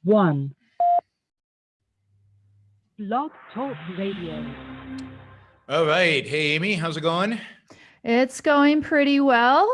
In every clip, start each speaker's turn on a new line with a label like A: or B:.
A: 1. Blog Talk Radio.
B: All right. Hey, Amy, how's it going?
C: It's going pretty well.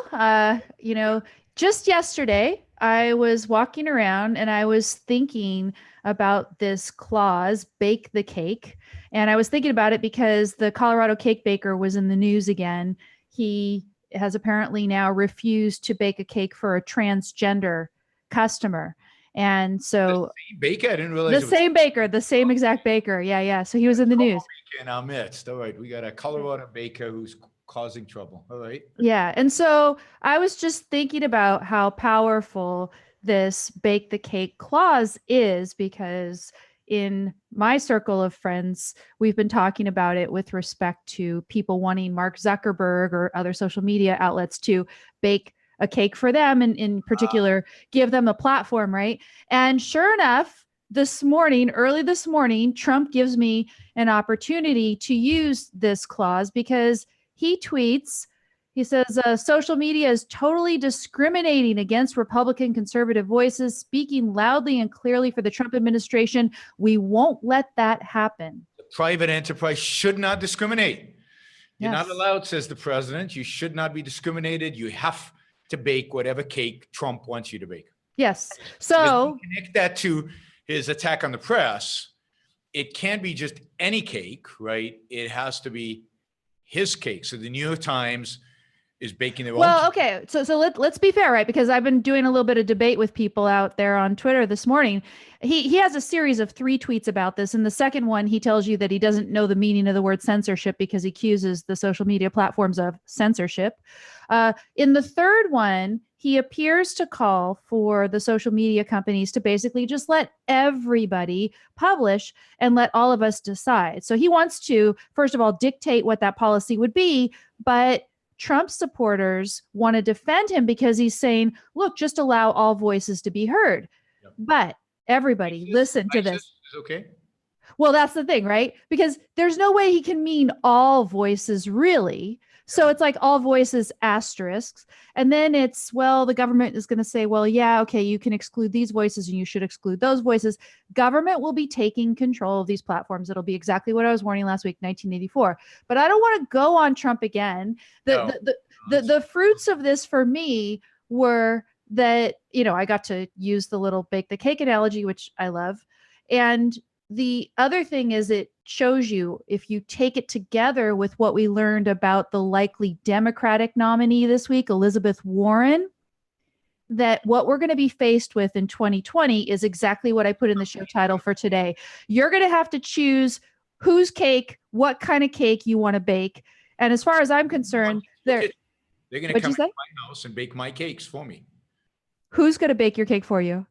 C: Just yesterday, I was walking around and I was thinking about this clause, bake the cake. And I was thinking about it because the Colorado cake baker was in the news again. He has apparently now refused to bake a cake for a transgender customer. And so
B: the same baker? I didn't realize
C: the same baker, the same exact baker. Yeah. So he was in the news.
B: In our midst. All right. We got a Colorado baker who's causing trouble. All right.
C: Yeah. And so I was just thinking about how powerful this bake the cake clause is, because in my circle of friends, we've been talking about it with respect to people wanting Mark Zuckerberg or other social media outlets to bake a cake for them, and in particular, give them a platform, right? And sure enough, early this morning, Trump gives me an opportunity to use this clause because he tweets, he says, social media is totally discriminating against Republican conservative voices, speaking loudly and clearly for the Trump administration. We won't let that happen.
B: The private enterprise should not discriminate. You're
C: Yes.
B: not allowed, says the president. You should not be discriminated. You have to bake whatever cake Trump wants you to bake.
C: Yes. So
B: connect that to his attack on the press. It can't be just any cake, right? It has to be his cake. So the New York Times is baking their own.
C: Well, okay. So let's be fair, right? Because I've been doing a little bit of debate with people out there on Twitter this morning. He has a series of 3 tweets about this. In the second one, he tells you that he doesn't know the meaning of the word censorship because he accuses the social media platforms of censorship. In the third one, he appears to call for the social media companies to basically just let everybody publish and let all of us decide. So he wants to, first of all, dictate what that policy would be, but Trump supporters want to defend him because he's saying, look, just allow all voices to be heard. Yep. But everybody, listen to this.
B: Okay.
C: Well, that's the thing, right? Because there's no way he can mean all voices, really. So it's like all voices asterisks. And then it's, well, the government is going to say, well, yeah, okay, you can exclude these voices and you should exclude those voices. Government will be taking control of these platforms. It'll be exactly what I was warning last week, 1984. But I don't want to go on Trump again. The fruits of this for me were that, I got to use the little bake the cake analogy, which I love. And the other thing is it shows you, if you take it together with what we learned about the likely Democratic nominee this week, Elizabeth Warren, that what we're going to be faced with in 2020 is exactly what I put in the show title for today. You're going to have to choose whose cake, what kind of cake you want to bake. And as far as I'm concerned, they're
B: going to come to my house and bake my cakes for me.
C: Who's going to bake your cake for you?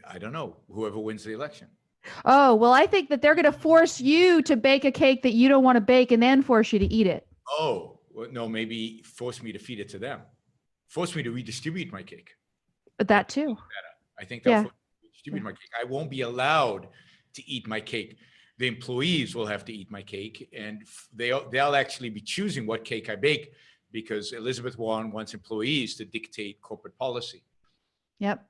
B: I don't know. Whoever wins the election.
C: Oh, well, I think that they're going to force you to bake a cake that you don't want to bake and then force you to eat it.
B: Oh, well, no, maybe force me to feed it to them. Force me to redistribute my cake.
C: But that too.
B: I think they'll force me to redistribute my cake. I won't be allowed to eat my cake. The employees will have to eat my cake, and they'll actually be choosing what cake I bake because Elizabeth Warren wants employees to dictate corporate policy.
C: Yep.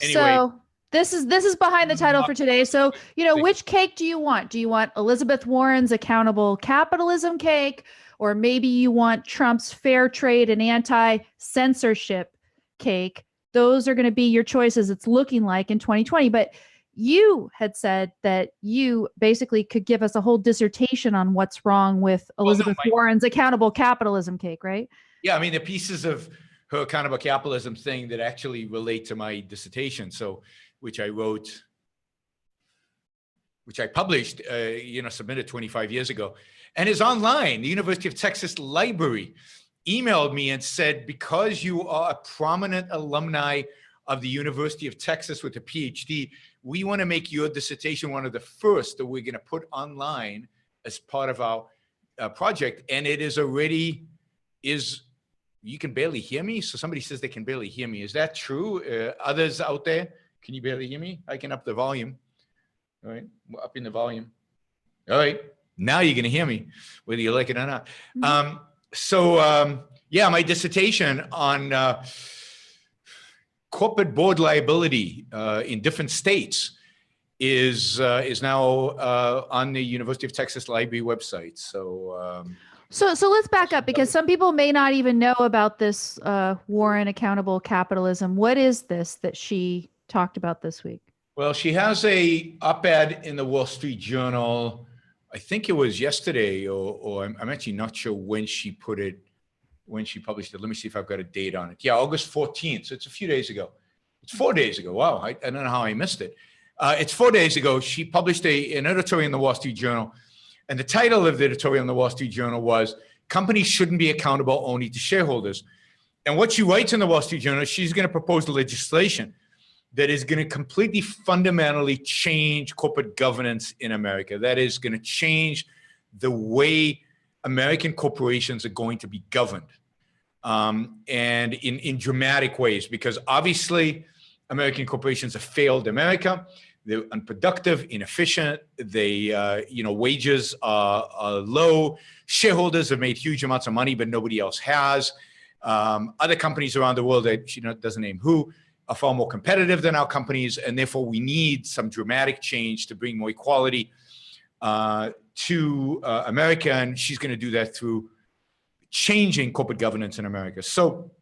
B: Anyway.
C: So this is behind the title for today. So, which cake do you want? Do you want Elizabeth Warren's accountable capitalism cake, or maybe you want Trump's fair trade and anti-censorship cake? Those are going to be your choices. It's looking like in 2020. But you had said that you basically could give us a whole dissertation on what's wrong with Elizabeth Warren's accountable capitalism cake, right?
B: Yeah, I mean, the pieces of her accountable capitalism thing that actually relate to my dissertation. So, which I wrote, which I published, submitted 25 years ago, and is online. The University of Texas Library emailed me and said, because you are a prominent alumni of the University of Texas with a PhD, we want to make your dissertation one of the first that we're going to put online as part of our project. And it is already, you can barely hear me? So somebody says they can barely hear me. Is that true? Others out there? Can you barely hear me? I can up the volume. All right, we're upping the volume. All right, now you're going to hear me, whether you like it or not. Mm-hmm. My dissertation on corporate board liability in different states is now on the University of Texas Library website.
C: So let's back up, because some people may not even know about this Warren Accountable Capitalism. What is this that she talked about this week?
B: Well, she has a op-ed in the Wall Street Journal. I think it was yesterday, or I'm actually not sure when she published it. Let me see if I've got a date on it. Yeah, August 14th. So it's a few days ago. It's 4 days ago. Wow, I don't know how I missed it. It's 4 days ago. She published an editorial in the Wall Street Journal. And the title of the editorial in the Wall Street Journal was, "Companies Shouldn't Be Accountable Only to Shareholders." And what she writes in the Wall Street Journal, she's going to propose legislation that is going to completely fundamentally change corporate governance in America. That is going to change the way American corporations are going to be governed, and in dramatic ways, because obviously American corporations have failed America. They're unproductive, inefficient. Wages are low. Shareholders have made huge amounts of money, but nobody else has. Other companies around the world that she doesn't name who are far more competitive than our companies, and therefore we need some dramatic change to bring more equality to America. And she's going to do that through changing corporate governance in America. So.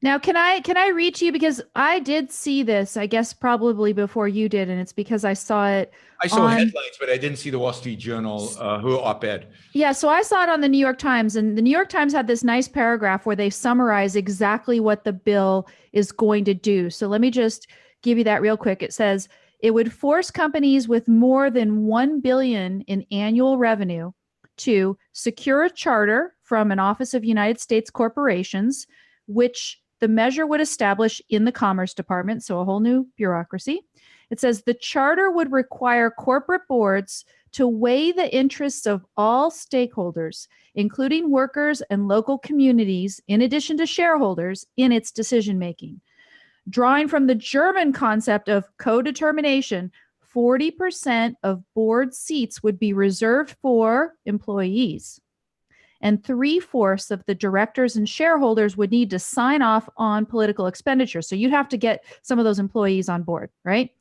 C: Now, can I read to you, because I did see this, I guess probably before you did, and it's because I saw it.
B: I saw headlines, but I didn't see the Wall Street Journal, her op-ed.
C: Yeah, so I saw it on the New York Times, and the New York Times had this nice paragraph where they summarize exactly what the bill is going to do. So let me just give you that real quick. It says it would force companies with more than $1 billion in annual revenue to secure a charter from an Office of United States Corporations, which the measure would establish in the Commerce Department, so a whole new bureaucracy. It says the charter would require corporate boards to weigh the interests of all stakeholders, including workers and local communities, in addition to shareholders, in its decision-making. Drawing from the German concept of co-determination, 40% of board seats would be reserved for employees, and 3/4 of the directors and shareholders would need to sign off on political expenditure. So you'd have to get some of those employees on board, right?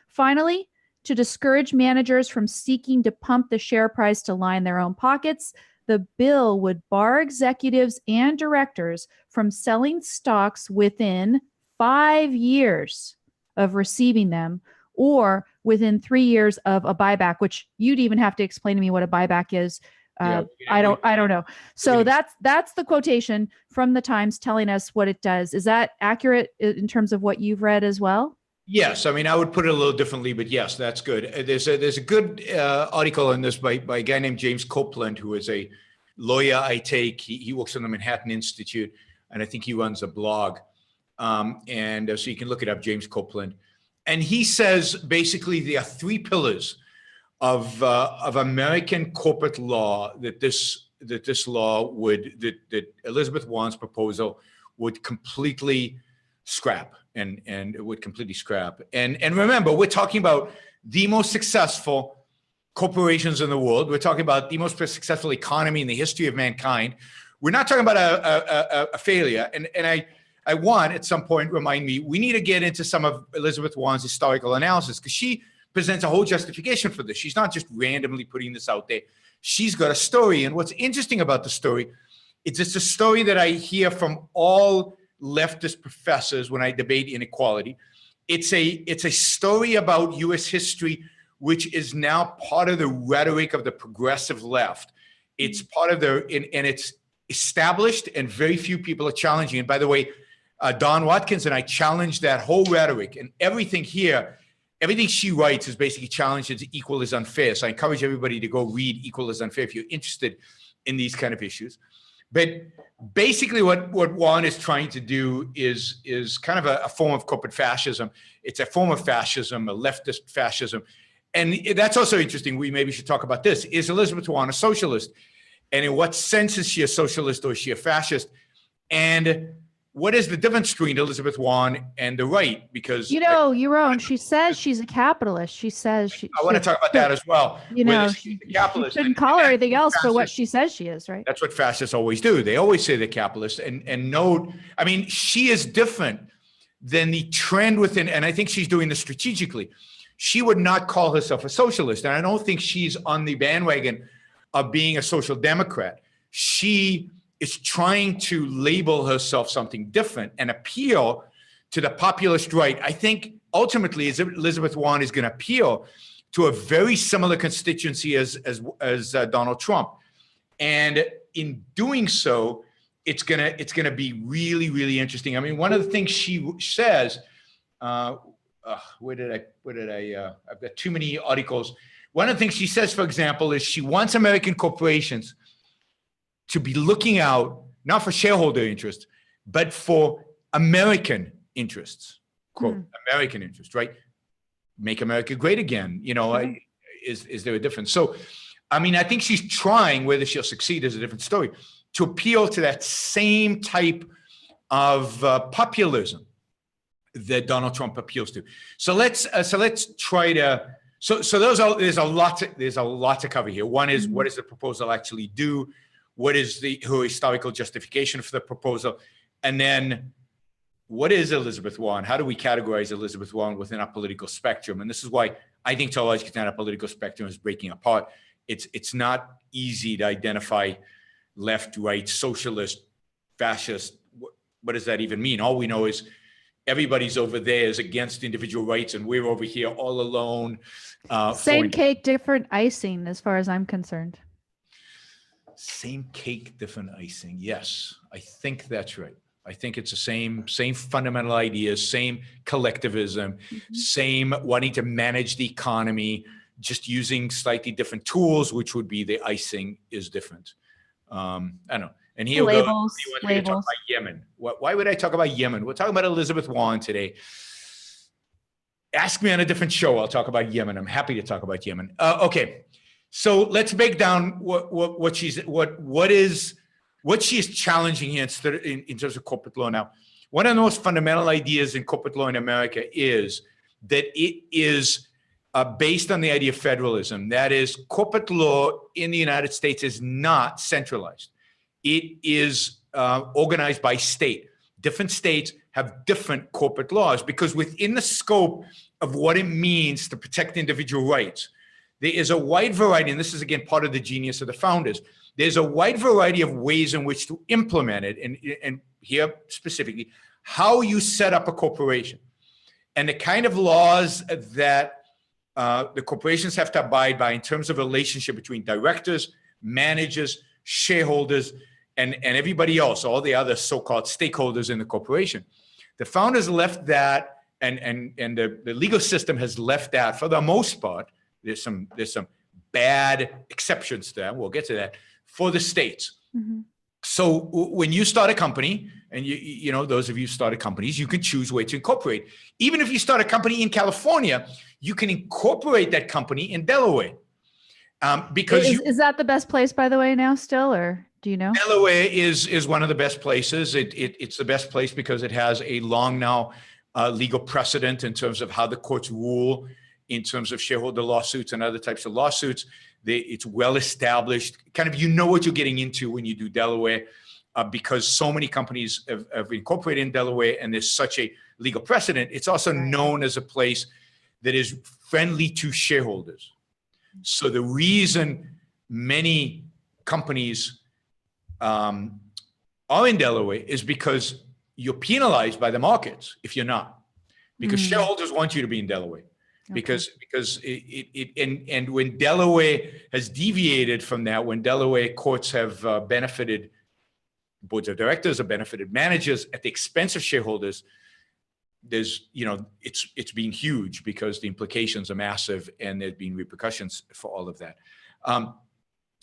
C: Finally, to discourage managers from seeking to pump the share price to line their own pockets, the bill would bar executives and directors from selling stocks within 5 years of receiving them, or within 3 years of a buyback, which you'd even have to explain to me what a buyback is. I don't know. So that's the quotation from the Times telling us what it does. Is that accurate in terms of what you've read as well?
B: Yes, I mean, I would put it a little differently, but yes, that's good. There's a good article on this by a guy named James Copeland, who is a lawyer. He works on the Manhattan Institute, and I think he runs a blog. So you can look it up, James Copeland. And he says basically there are 3 pillars of American corporate law that Elizabeth Warren's proposal would completely scrap, and it would completely scrap. And remember, we're talking about the most successful corporations in the world. We're talking about the most successful economy in the history of mankind. We're not talking about a failure. And I want at some point remind me, we need to get into some of Elizabeth Warren's historical analysis, because she presents a whole justification for this. She's not just randomly putting this out there. She's got a story. And what's interesting about the story, it's a story that I hear from all leftist professors when I debate inequality. It's a story about U.S. history, which is now part of the rhetoric of the progressive left. It's part of and it's established, and very few people are challenging. And by the way, Don Watkins and I challenge that whole rhetoric, and everything she writes is basically challenged as equal is unfair. So I encourage everybody to go read Equal is Unfair if you're interested in these kind of issues. But basically what Warren is trying to do is kind of a form of corporate fascism. It's a form of fascism, a leftist fascism. And that's also interesting. We maybe should talk about this. Is Elizabeth Warren a socialist? And in what sense is she a socialist, or is she a fascist? And what is the difference between Elizabeth Warren and the right? Because
C: Yaron, she says she's a capitalist. She says
B: I want to talk about that as well.
C: She shouldn't call her anything else but what she says she is, right?
B: That's what fascists always do. They always say they're capitalists. And note, I mean, she is different than the trend within, and I think she's doing this strategically. she would not call herself a socialist. And I don't think she's on the bandwagon of being a social democrat. She is trying to label herself something different and appeal to the populist right. I think ultimately Elizabeth Warren is going to appeal to a very similar constituency as Donald Trump. And in doing so, it's gonna be really, really interesting. I mean, one of the things she says, where did I? I've got too many articles. One of the things she says, for example, is she wants American corporations to be looking out not for shareholder interest, but for American interests. Quote, American interest, right? Make America great again. You know, is there a difference? So, I mean, I think she's trying, whether she'll succeed is a different story, to appeal to that same type of populism that Donald Trump appeals to. So let's try to. So there's a lot to cover here. One is, what does the proposal actually do? What is her historical justification for the proposal? And then, what is Elizabeth Warren? How do we categorize Elizabeth Warren within our political spectrum? And this is why I think to a large extent our political spectrum is breaking apart. It's not easy to identify left, right, socialist, fascist. What does that even mean? All we know is everybody's over there is against individual rights, and we're over here all alone.
C: Same cake, different icing, as far as I'm concerned.
B: Same cake, different icing. Yes, I think that's right. I think it's the same fundamental ideas, same collectivism, same wanting to manage the economy, just using slightly different tools, which would be the icing is different. I don't know. And here we go. You want to talk about Yemen. Why would I talk about Yemen? We're talking about Elizabeth Warren today. Ask me on a different show. I'll talk about Yemen. I'm happy to talk about Yemen. Okay. So let's break down what she is challenging here in terms of corporate law. Now, one of the most fundamental ideas in corporate law in America is that it is based on the idea of federalism. That is, corporate law in the United States is not centralized. It is organized by state. Different states have different corporate laws because within the scope of what it means to protect individual rights, there is a wide variety, and this is again part of the genius of the founders. There's a wide variety of ways in which to implement it, and here specifically, how you set up a corporation and the kind of laws that the corporations have to abide by in terms of relationship between directors, managers, shareholders, and everybody else, all the other so-called stakeholders in the corporation. The founders left that, and the legal system has left that for the most part. There's some bad exceptions to that. We'll get to that for the states. So when you start a company, and you know, those of you who started companies, you can choose where to incorporate. Even if you start a company in California, you can incorporate that company in Delaware. Because
C: is that the best place, by the way, now still, or do you know?
B: Delaware is one of the best places. It's the best place because it has a long now legal precedent in terms of how the courts rule in terms of shareholder lawsuits and other types of lawsuits. It's well established. Kind of, you know what you're getting into when you do Delaware, because so many companies have incorporated in Delaware, and there's such a legal precedent. It's also known as a place that is friendly to shareholders. So the reason many companies are in Delaware is because you're penalized by the markets if you're not, because shareholders want you to be in Delaware. Because and when Delaware has deviated from that, when Delaware courts have benefited boards of directors or benefited managers at the expense of shareholders, there's, you know, it's been huge because the implications are massive and there's been repercussions for all of that.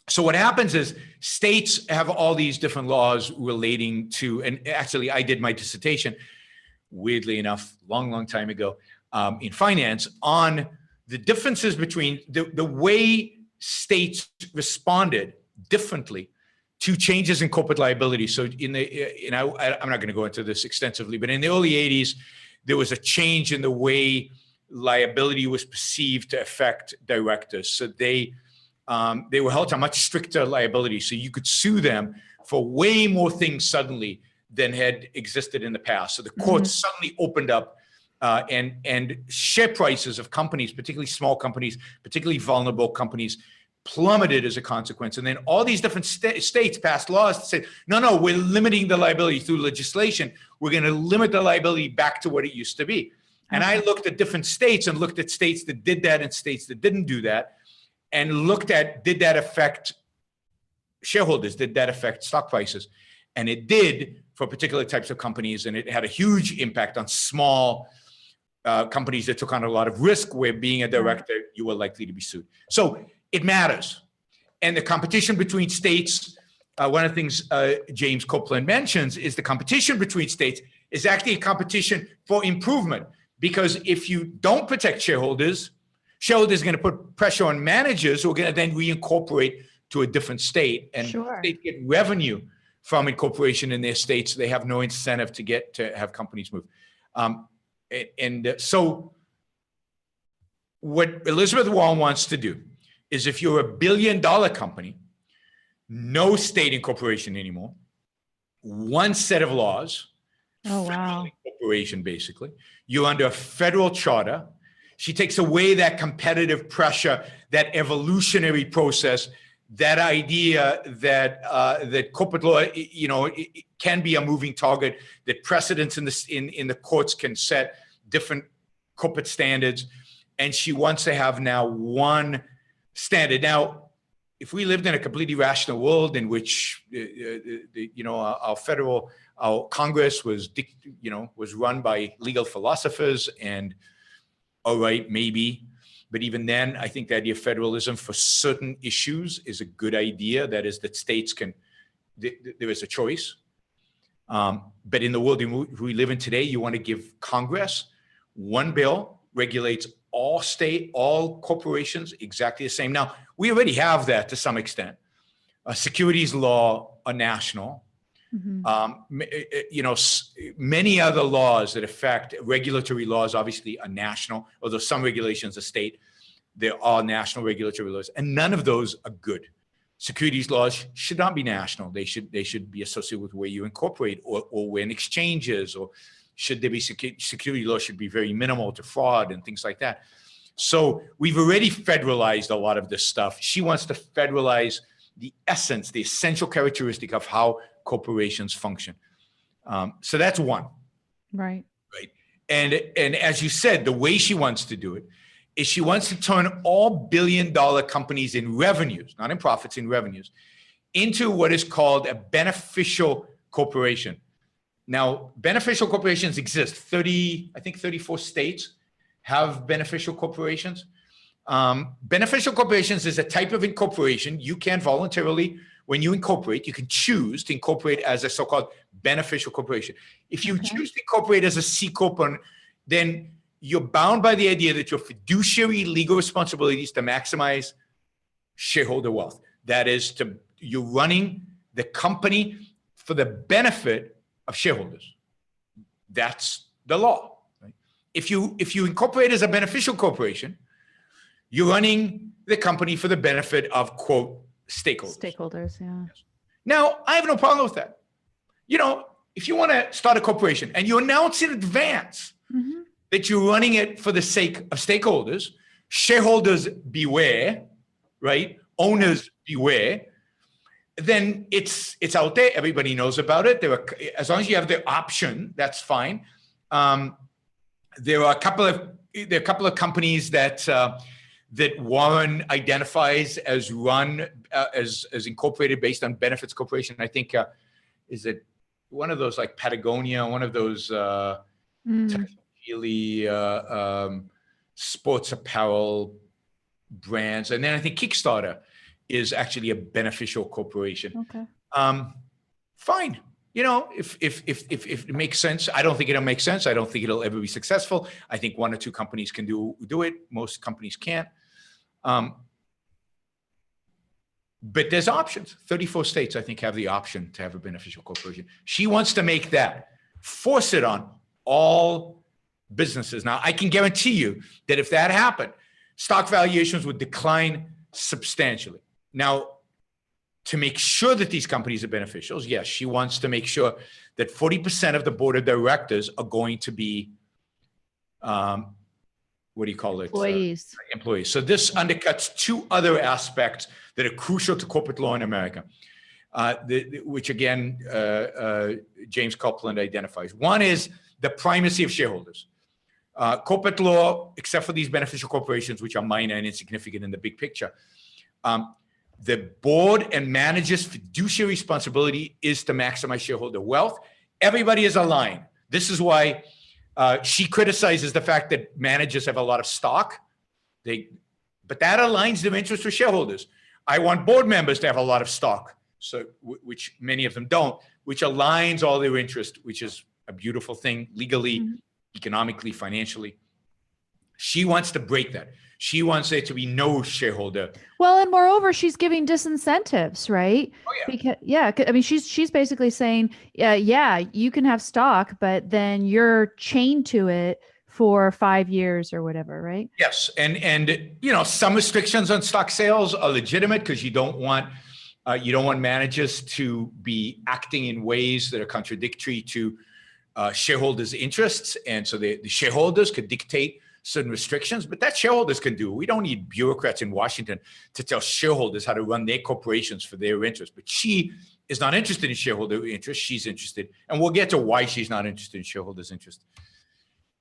B: So what happens is states have all these different laws relating to, and actually I did my dissertation, weirdly enough, long time ago, in finance, on the differences between the way states responded differently to changes in corporate liability. So I'm not going to go into this extensively, but in the early 80s, there was a change in the way liability was perceived to affect directors. So they were held to a much stricter liability. So you could sue them for way more things suddenly than had existed in the past. So the courts suddenly opened up and share prices of companies, particularly small companies, particularly vulnerable companies, plummeted as a consequence. And then all these different states passed laws to say, no, we're limiting the liability through legislation. We're going to limit the liability back to what it used to be. And I looked at different states and looked at states that did that and states that didn't do that, and looked at, did that affect shareholders? Did that affect stock prices? And it did for particular types of companies. And it had a huge impact on small companies that took on a lot of risk, where being a director, you were likely to be sued. So it matters. And the competition between states, one of the things James Copeland mentions is the competition between states is actually a competition for improvement. Because if you don't protect shareholders are going to put pressure on managers who are going to then reincorporate to a different state. And states get revenue from incorporation in their states. They have no incentive to have companies move. So what Elizabeth Warren wants to do is, if you're $1 billion company, no state incorporation anymore, one set of laws.
C: Oh, wow.
B: Incorporation, basically. You're under a federal charter. She takes away that competitive pressure, that evolutionary process, that idea that that corporate law, it can be a moving target, that precedents in the courts can set different corporate standards. And she wants to have now one standard. Now, if we lived in a completely rational world in which, our Congress was run by legal philosophers, and all right, maybe, but even then, I think the idea of federalism for certain issues is a good idea. That is, that states there is a choice. But in the world we live in today, you want to give Congress one bill, regulates all corporations exactly the same. Now, we already have that to some extent. Securities law are national. Many other laws that affect regulatory laws obviously are national, although some regulations are state. There are national regulatory laws, and none of those are good. Securities laws should not be national. They should be associated with where you incorporate or when exchanges, or should there be security laws should be very minimal to fraud and things like that. So we've already federalized a lot of this stuff. She wants to federalize the essence, the essential characteristic of how corporations function. So that's one.
C: Right.
B: And as you said, the way she wants to do it is she wants to turn all billion-dollar companies in revenues, not in profits, in revenues, into what is called a beneficial corporation. Now, beneficial corporations exist. 34 states have beneficial corporations. Beneficial corporations is a type of incorporation. You can voluntarily, when you incorporate, you can choose to incorporate as a so-called beneficial corporation. If you choose to incorporate as a C Corp, then you're bound by the idea that your fiduciary legal responsibility is to maximize shareholder wealth. That is, you're running the company for the benefit of shareholders. That's the law. Right? If you incorporate as a beneficial corporation, you're running the company for the benefit of, quote, stakeholders.
C: Stakeholders, yeah.
B: Yes. Now, I have no problem with that. If you want to start a corporation and you announce in advance that you're running it for the sake of stakeholders, shareholders beware, right? Owners beware. Then it's out there. Everybody knows about it. As long as you have the option, that's fine. There are a couple of companies that Warren identifies as run as incorporated based on benefits corporation. I think is it one of those like Patagonia, one of those really sports apparel brands, and then I think Kickstarter is actually a beneficial corporation.
C: Okay.
B: Fine. If it makes sense. I don't think it'll make sense. I don't think it'll ever be successful. I think one or two companies can do it. Most companies can't. But there's options. 34 states, I think, have the option to have a beneficial corporation. She wants to make that, force it on all businesses. Now, I can guarantee you that if that happened, stock valuations would decline substantially. Now, to make sure that these companies are beneficials, yes, she wants to make sure that 40% of the board of directors are going to be what do you call it?
C: Employees.
B: Employees. So this undercuts two other aspects that are crucial to corporate law in America, which again, James Copeland identifies. One is the primacy of shareholders. Corporate law, except for these beneficial corporations, which are minor and insignificant in the big picture, the board and manager's fiduciary responsibility is to maximize shareholder wealth. Everybody is aligned. This is why she criticizes the fact that managers have a lot of stock. But that aligns their interests with shareholders. I want board members to have a lot of stock, so which many of them don't, which aligns all their interest, which is a beautiful thing legally, economically, financially. She wants to break that. She wants there to be no shareholder.
C: Well, and moreover, she's giving disincentives, right?
B: Oh, yeah.
C: Because, I mean, she's basically saying, yeah, you can have stock, but then you're chained to it for 5 years or whatever, right?
B: Yes, and some restrictions on stock sales are legitimate because you don't want managers to be acting in ways that are contradictory to shareholders' interests, and so the shareholders could dictate certain restrictions, but that shareholders can do. We don't need bureaucrats in Washington to tell shareholders how to run their corporations for their interests. But she is not interested in shareholder interest. She's interested, and we'll get to why she's not interested in shareholders' interest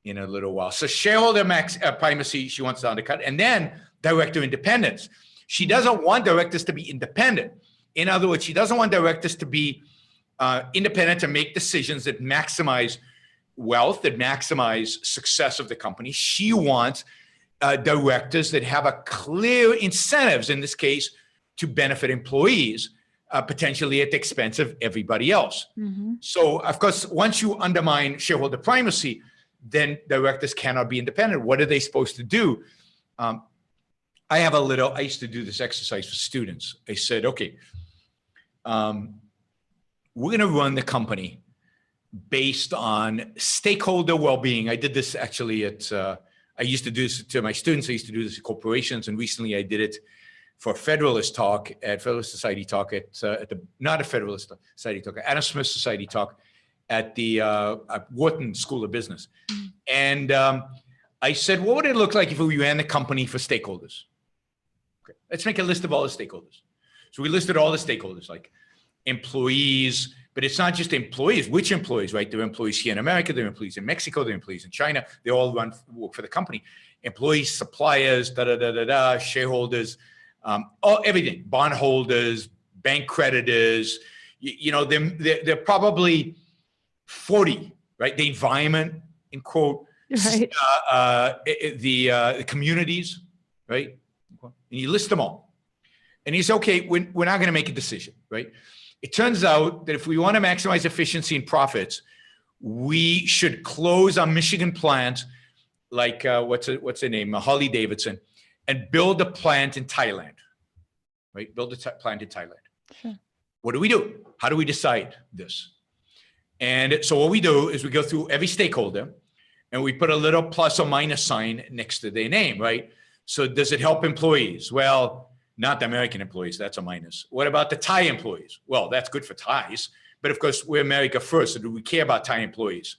B: in a little while. So shareholder primacy, she wants to undercut, and then director independence. She doesn't want directors to be independent. In other words, she doesn't want directors to be independent to make decisions that maximize wealth, that maximize success of the company. She wants directors that have a clear incentives, in this case, to benefit employees, potentially at the expense of everybody else. So, of course, once you undermine shareholder primacy, then directors cannot be independent. What are they supposed to do? I used to do this exercise for students. I said, okay, we're going to run the company based on stakeholder well-being. I did this actually I used to do this to my students. I used to do this at corporations, and recently I did it for Federalist Talk at Federalist Society Talk not a Federalist Society Talk, Adam Smith Society Talk at the Wharton School of Business. And I said, what would it look like if we ran the company for stakeholders? Okay, let's make a list of all the stakeholders. So we listed all the stakeholders, like employees, but it's not just employees. Which employees, right? There are employees here in America, there are employees in Mexico, there are employees in China. They all work for the company. Employees, suppliers, shareholders, everything. Bondholders, bank creditors. They're probably 40, right? The environment, in quote,
C: Right.
B: the communities, right? And you list them all. And he said, okay, we're not going to make a decision, right? It turns out that if we want to maximize efficiency and profits, we should close our Michigan plant, like what's her name, Harley Davidson, and build a plant in Thailand, right? Build a plant in Thailand.
C: Sure.
B: What do we do? How do we decide this? And so what we do is we go through every stakeholder, and we put a little plus or minus sign next to their name, right? So does it help employees? Well, not the American employees, that's a minus. What about the Thai employees? Well, that's good for Thais, but of course we're America first, so do we care about Thai employees?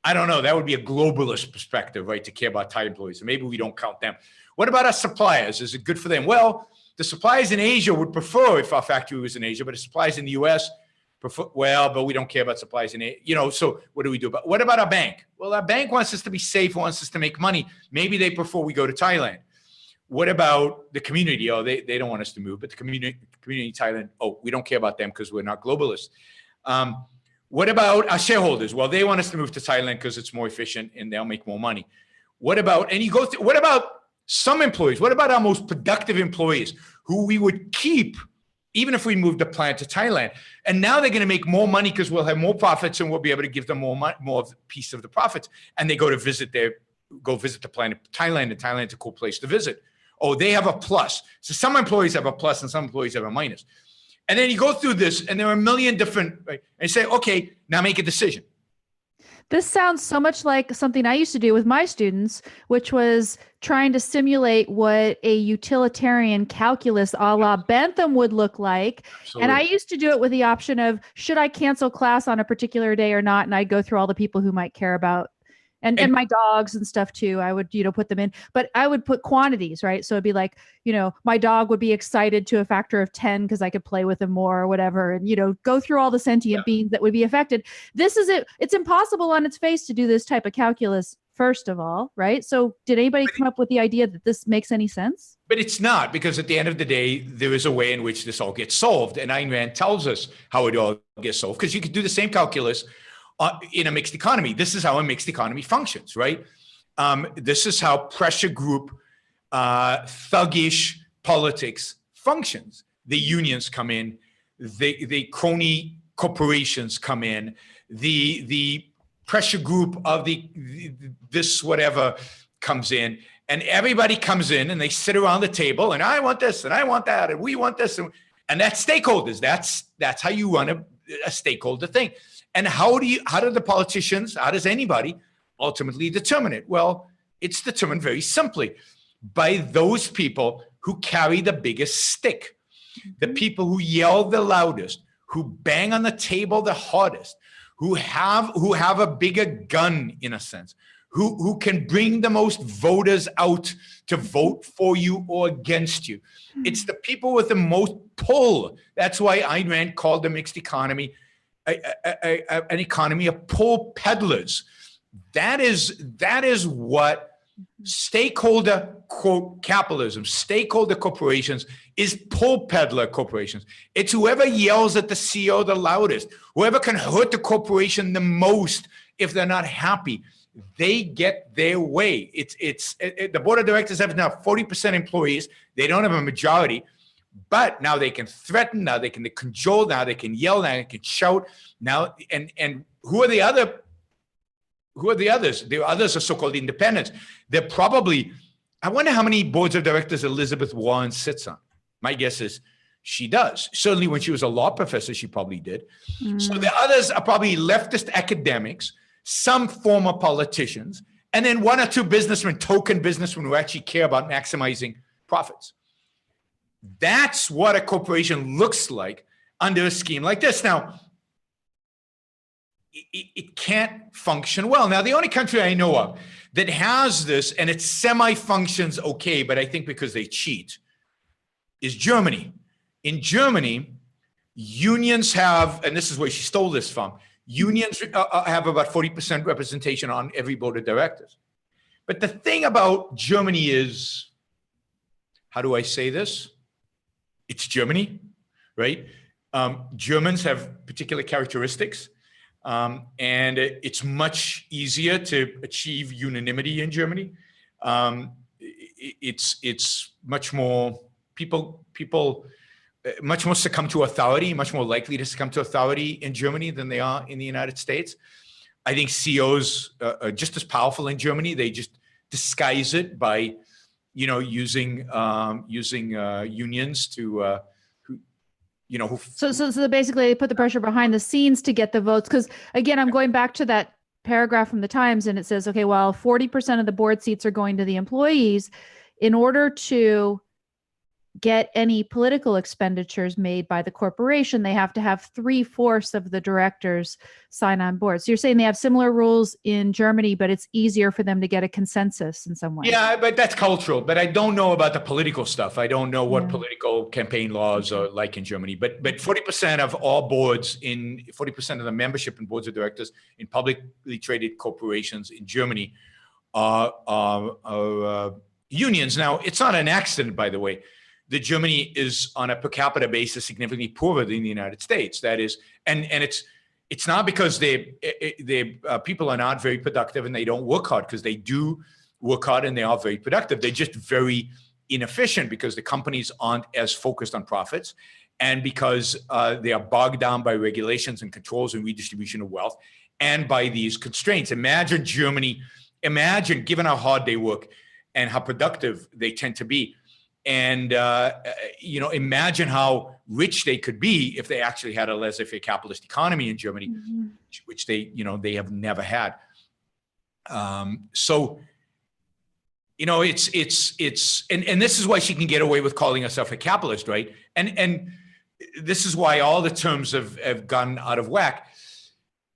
B: I don't know, that would be a globalist perspective, right, to care about Thai employees, so maybe we don't count them. What about our suppliers? Is it good for them? Well, the suppliers in Asia would prefer if our factory was in Asia, but the suppliers in the US prefer, but we don't care about suppliers in Asia, so what do we do? What about our bank? Well, our bank wants us to be safe, wants us to make money. Maybe they prefer we go to Thailand. What about the community? Oh, they don't want us to move, but the community in Thailand, we don't care about them because we're not globalists. What about our shareholders? Well, they want us to move to Thailand because it's more efficient and they'll make more money. What about some employees? What about our most productive employees who we would keep even if we moved the plant to Thailand? And now they're going to make more money because we'll have more profits and we'll be able to give them more of the piece of the profits. And they go visit the plant in Thailand, and Thailand's a cool place to visit. Oh, they have a plus. So some employees have a plus and some employees have a minus. And then you go through this and there are a million different, right? And you say, okay, now make a decision.
C: This sounds so much like something I used to do with my students, which was trying to simulate what a utilitarian calculus a la Bentham would look like.
B: Absolutely.
C: And I used to do it with the option of, should I cancel class on a particular day or not? And I'd go through all the people who might care about And my dogs and stuff too, I would, put them in, but I would put quantities, right? So it'd be like, my dog would be excited to a factor of 10 because I could play with him more or whatever. And, go through all the sentient beings that would be affected. This is it. It's impossible on its face to do this type of calculus, first of all, right? So did anybody come up with the idea that this makes any sense?
B: But it's not, because at the end of the day, there is a way in which this all gets solved. And Ayn Rand tells us how it all gets solved, because you could do the same calculus in a mixed economy. This is how a mixed economy functions, right? This is how pressure group, thuggish politics functions. The unions come in, the crony corporations come in, the pressure group of this whatever comes in, and everybody comes in and they sit around the table and I want this and I want that and we want this, and that's stakeholders. That's how you run a stakeholder thing. And how do the politicians, how does anybody ultimately determine it? Well, it's determined very simply by those people who carry the biggest stick, the people who yell the loudest, who bang on the table the hardest, who have a bigger gun, in a sense, who can bring the most voters out to vote for you or against you. It's the people with the most pull. That's why Ayn Rand called the mixed economy an economy of pull peddlers. That is what stakeholder, quote, capitalism, stakeholder corporations is pull peddler corporations. It's whoever yells at the CEO the loudest, whoever can hurt the corporation the most if they're not happy. They get their way. The board of directors have now 40% employees. They don't have a majority, but now they can threaten. Now they can cajole. Now they can yell. Now they can shout. Now and who are the others? The others are so-called independents. They're probably. I wonder how many boards of directors Elizabeth Warren sits on. My guess is she does. Certainly, when she was a law professor, she probably did. So the others are probably leftist academics, some former politicians, and then one or two businessmen, token businessmen who actually care about maximizing profits. That's what a corporation looks like under a scheme like this. Now, it can't function well. Now, the only country I know of that has this, and it semi-functions okay, but I think because they cheat, is Germany. In Germany, unions have, and this is where she stole this from, unions have about 40% representation on every board of directors. But the thing about Germany is, how do I say this? It's Germany, right? Germans have particular characteristics, and it's much easier to achieve unanimity in Germany. It's much more people much more succumb to authority, much more likely to succumb to authority in Germany than they are in the United States. I think CEOs are just as powerful in Germany. They just disguise it by, using unions to,
C: So basically they put the pressure behind the scenes to get the votes. Because again, I'm going back to that paragraph from the Times, and it says, okay, well, 40% of the board seats are going to the employees. In order to get any political expenditures made by the corporation, they have to have 3/4 of the directors sign on board. So you're saying they have similar rules in Germany, but it's easier for them to get a consensus in some way.
B: Yeah, but that's cultural. But I don't know about the political stuff. I don't know what political campaign laws are like in Germany. But 40% of all boards, 40% of the membership in boards of directors in publicly traded corporations in Germany are unions. Now, it's not an accident, by the way, that Germany is on a per capita basis significantly poorer than the United States. That is, and it's not because people are not very productive and they don't work hard, because they do work hard and they are very productive. They're just very inefficient because the companies aren't as focused on profits, and because they are bogged down by regulations and controls and redistribution of wealth and by these constraints. Imagine Germany, given how hard they work and how productive they tend to be. And, imagine how rich they could be if they actually had a laissez-faire capitalist economy in Germany, which they have never had. And this is why she can get away with calling herself a capitalist, right? And this is why all the terms have gone out of whack.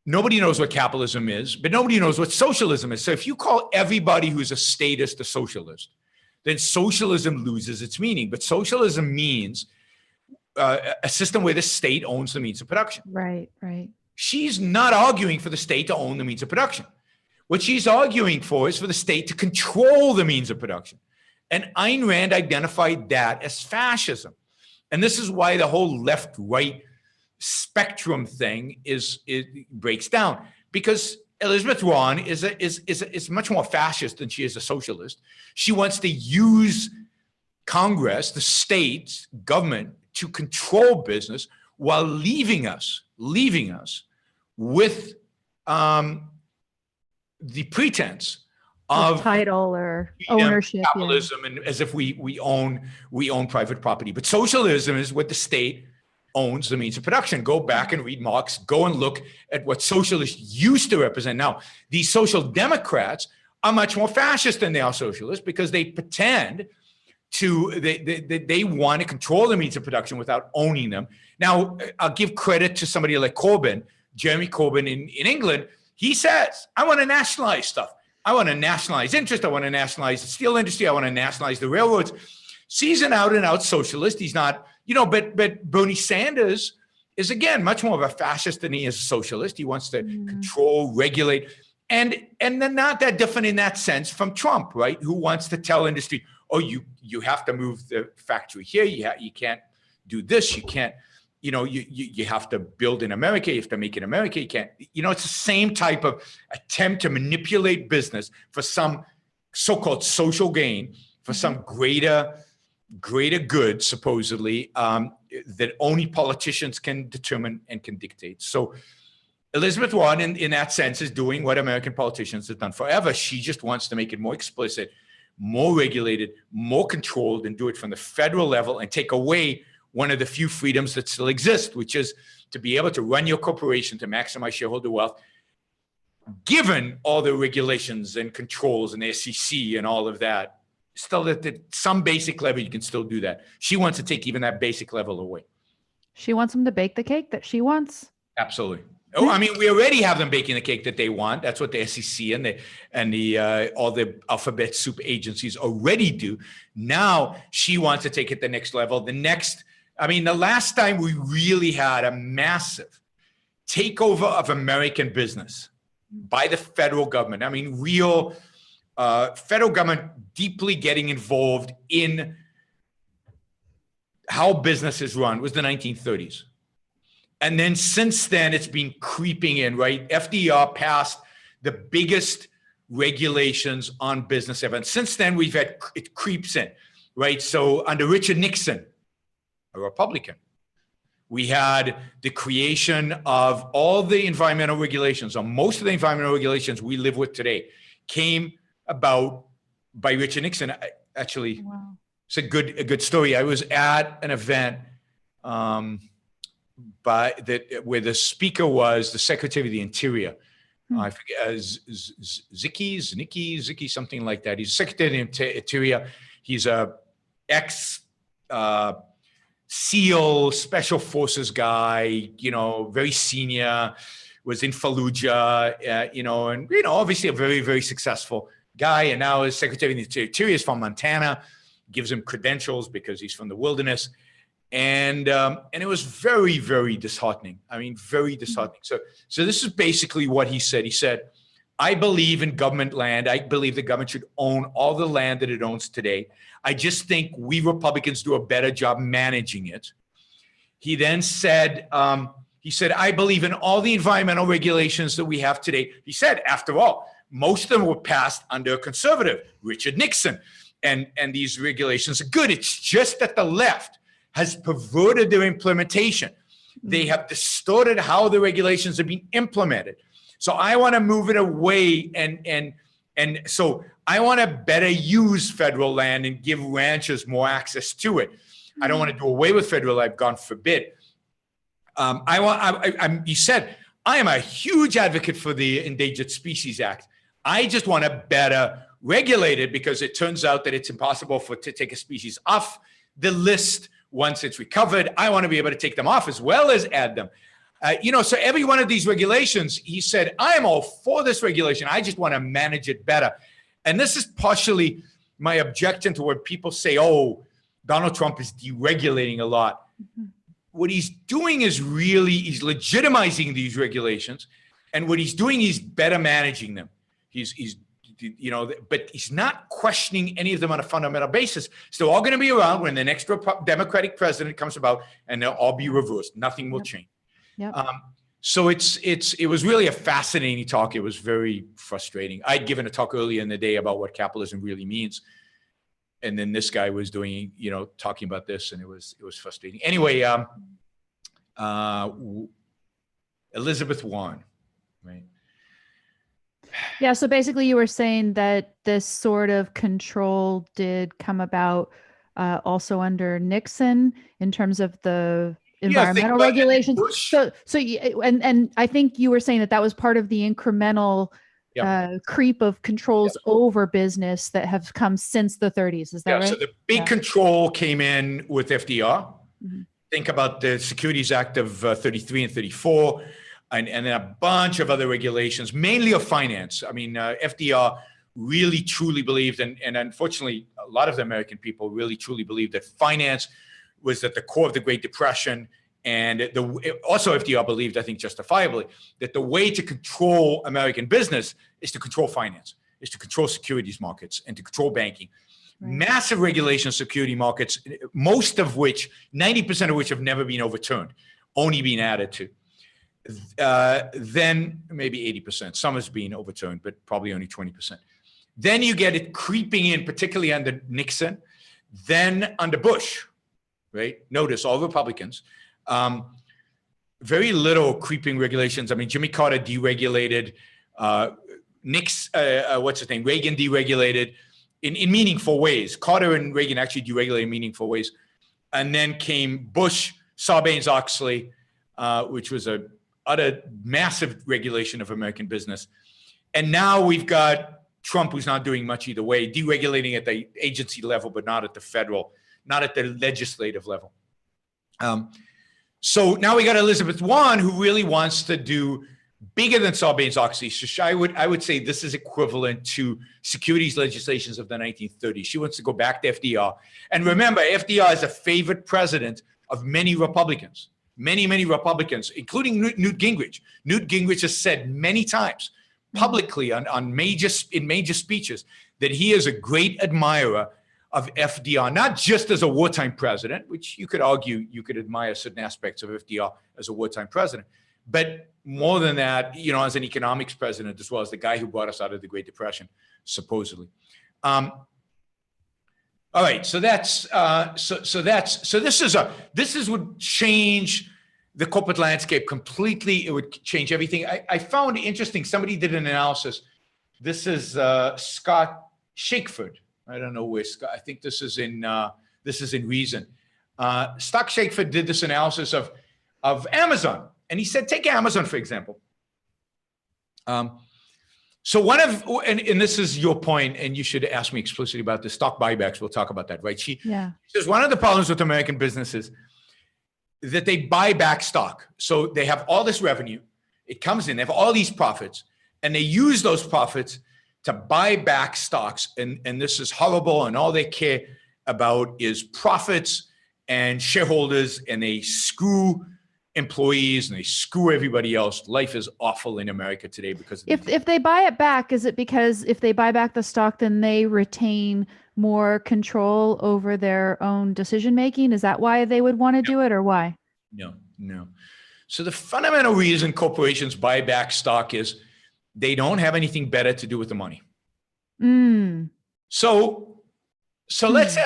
B: Nobody knows what capitalism is, but nobody knows what socialism is. So if you call everybody who's a statist a socialist, then socialism loses its meaning. But socialism means a system where the state owns the means of production.
C: Right, right.
B: She's not arguing for the state to own the means of production. What she's arguing for is for the state to control the means of production. And Ayn Rand identified that as fascism. And this is why the whole left-right spectrum thing breaks down, because Elizabeth Warren is much more fascist than she is a socialist. She wants to use Congress, the states, government, to control business while leaving us with the pretense of
C: title or
B: freedom,
C: ownership,
B: capitalism, and as if we own private property. But socialism is what the state owns the means of production. Go back and read Marx. Go and look at what socialists used to represent. Now, these social democrats are much more fascist than they are socialists, because they pretend they want to control the means of production without owning them. Now, I'll give credit to somebody like Corbyn, Jeremy Corbyn in England. He says, I want to nationalize stuff. I want to nationalize interest. I want to nationalize the steel industry. I want to nationalize the railroads. So he's an out and out socialist. He's not, but Bernie Sanders is, again, much more of a fascist than he is a socialist. He wants to control, regulate, and they're not that different in that sense from Trump, right? Who wants to tell industry, oh, you have to move the factory here. You can't do this. You can't, you have to build in America. You have to make in America. You can't, it's the same type of attempt to manipulate business for some so-called social gain, for some greater good, supposedly, that only politicians can determine and can dictate. So Elizabeth Warren, in that sense, is doing what American politicians have done forever. She just wants to make it more explicit, more regulated, more controlled, and do it from the federal level and take away one of the few freedoms that still exist, which is to be able to run your corporation to maximize shareholder wealth, given all the regulations and controls and the SEC and all of that. Still, at some basic level, you can still do that. She wants to take even that basic level away.
C: She wants them to bake the cake that she wants.
B: Absolutely. Oh, I mean, we already have them baking the cake that they want. That's what the SEC and the all the alphabet soup agencies already do. Now she wants to take it the next level. The last time we really had a massive takeover of American business by the federal government. I mean, real federal government deeply getting involved in how business is run was the 1930s. And then since then, it's been creeping in, right? FDR passed the biggest regulations on business ever. And since then, it creeps in, right? So under Richard Nixon, a Republican, we had the creation of all the environmental regulations, or most of the environmental regulations we live with today came about by Richard Nixon. Actually, wow. It's a good story. I was at an event where the speaker was the Secretary of the Interior. I forget, Zicki, something like that. He's Secretary of the Interior. He's a SEAL Special Forces guy, very senior, was in Fallujah, and obviously a very, very successful guy. And now his Secretary of the Interior is from Montana, gives him credentials because he's from the wilderness. And it was very, very disheartening. I mean, very disheartening. So this is basically what he said. He said, I believe in government land. I believe the government should own all the land that it owns today. I just think we Republicans do a better job managing it. He then said, I believe in all the environmental regulations that we have today. He said, after all, most of them were passed under a conservative, Richard Nixon. And these regulations are good. It's just that the left has perverted their implementation. They have distorted how the regulations are being implemented. So I want to move it away, and so I want to better use federal land and give ranchers more access to it. I don't want to do away with federal land, God forbid. He said, I am a huge advocate for the Endangered Species Act. I just want to better regulate it, because it turns out that it's impossible to take a species off the list once it's recovered. I want to be able to take them off as well as add them. So every one of these regulations, he said, I am all for this regulation. I just want to manage it better. And this is partially my objection to when people say, oh, Donald Trump is deregulating a lot. Mm-hmm. What he's doing is he's legitimizing these regulations. And what he's doing is better managing them. But he's not questioning any of them on a fundamental basis. So they're all going to be around when the next Democratic president comes about, and they'll all be reversed. Nothing will change.
C: Yep.
B: So it was really a fascinating talk. It was very frustrating. I'd given a talk earlier in the day about what capitalism really means, and then this guy was doing, talking about this, and it was frustrating. Anyway, Elizabeth Warren, right?
C: Yeah. So basically, you were saying that this sort of control did come about also under Nixon in terms of the environmental regulations. And I think you were saying that was part of the incremental creep of controls over business that have come since the 30s. Is that right?
B: So the big control came in with FDR. Mm-hmm. Think about the Securities Act of 33 and 34, and then a bunch of other regulations, mainly of finance. I mean, FDR really truly believed, and unfortunately, a lot of the American people really truly believed that finance was at the core of the Great Depression. And also FDR believed, I think justifiably, that the way to control American business is to control finance, is to control securities markets and to control banking. Right. Massive regulation of security markets, most of which, 90% of which have never been overturned, only been added to. Then maybe 80%, some has been overturned, but probably only 20%. Then you get it creeping in, particularly under Nixon, then under Bush, right? Notice all Republicans. Very little creeping regulations. I mean, Jimmy Carter deregulated, Reagan deregulated in meaningful ways. Carter and Reagan actually deregulated in meaningful ways. And then came Bush, Sarbanes-Oxley, which was a utter massive regulation of American business. And now we've got Trump, who's not doing much either way, deregulating at the agency level, but not at the federal, not at the legislative level. So now we got Elizabeth Warren, who really wants to do bigger than Sarbanes-Oxley. So I would say this is equivalent to securities legislations of the 1930s. She wants to go back to FDR. And remember, FDR is a favorite president of many Republicans, many Republicans, including Newt Gingrich. Newt Gingrich has said many times publicly in major speeches that he is a great admirer of FDR, not just as a wartime president, which you could argue you could admire certain aspects of FDR as a wartime president, but more than that, as an economics president, as well as the guy who brought us out of the Great Depression, supposedly. All right, so this would change the corporate landscape completely. It would change everything. I found it interesting. Somebody did an analysis. This is Scott Shakeford. I don't know where Scott. I think this is in Reason. Scott Shakeford did this analysis of Amazon, and he said, take Amazon for example. So and this is your point, and you should ask me explicitly about the stock buybacks. We'll talk about that, right? She says one of the problems with American businesses that they buy back stock. So they have all this revenue, it comes in, they have all these profits, and they use those profits to buy back stocks. And this is horrible, and all they care about is profits and shareholders, and they screw employees and they screw everybody else. Life is awful in America today because of
C: if they buy it back, is it because if they buy back the stock, then they retain more control over their own decision making? Is that why they would want to do it, or why?
B: No. So the fundamental reason corporations buy back stock is they don't have anything better to do with the money. So let's say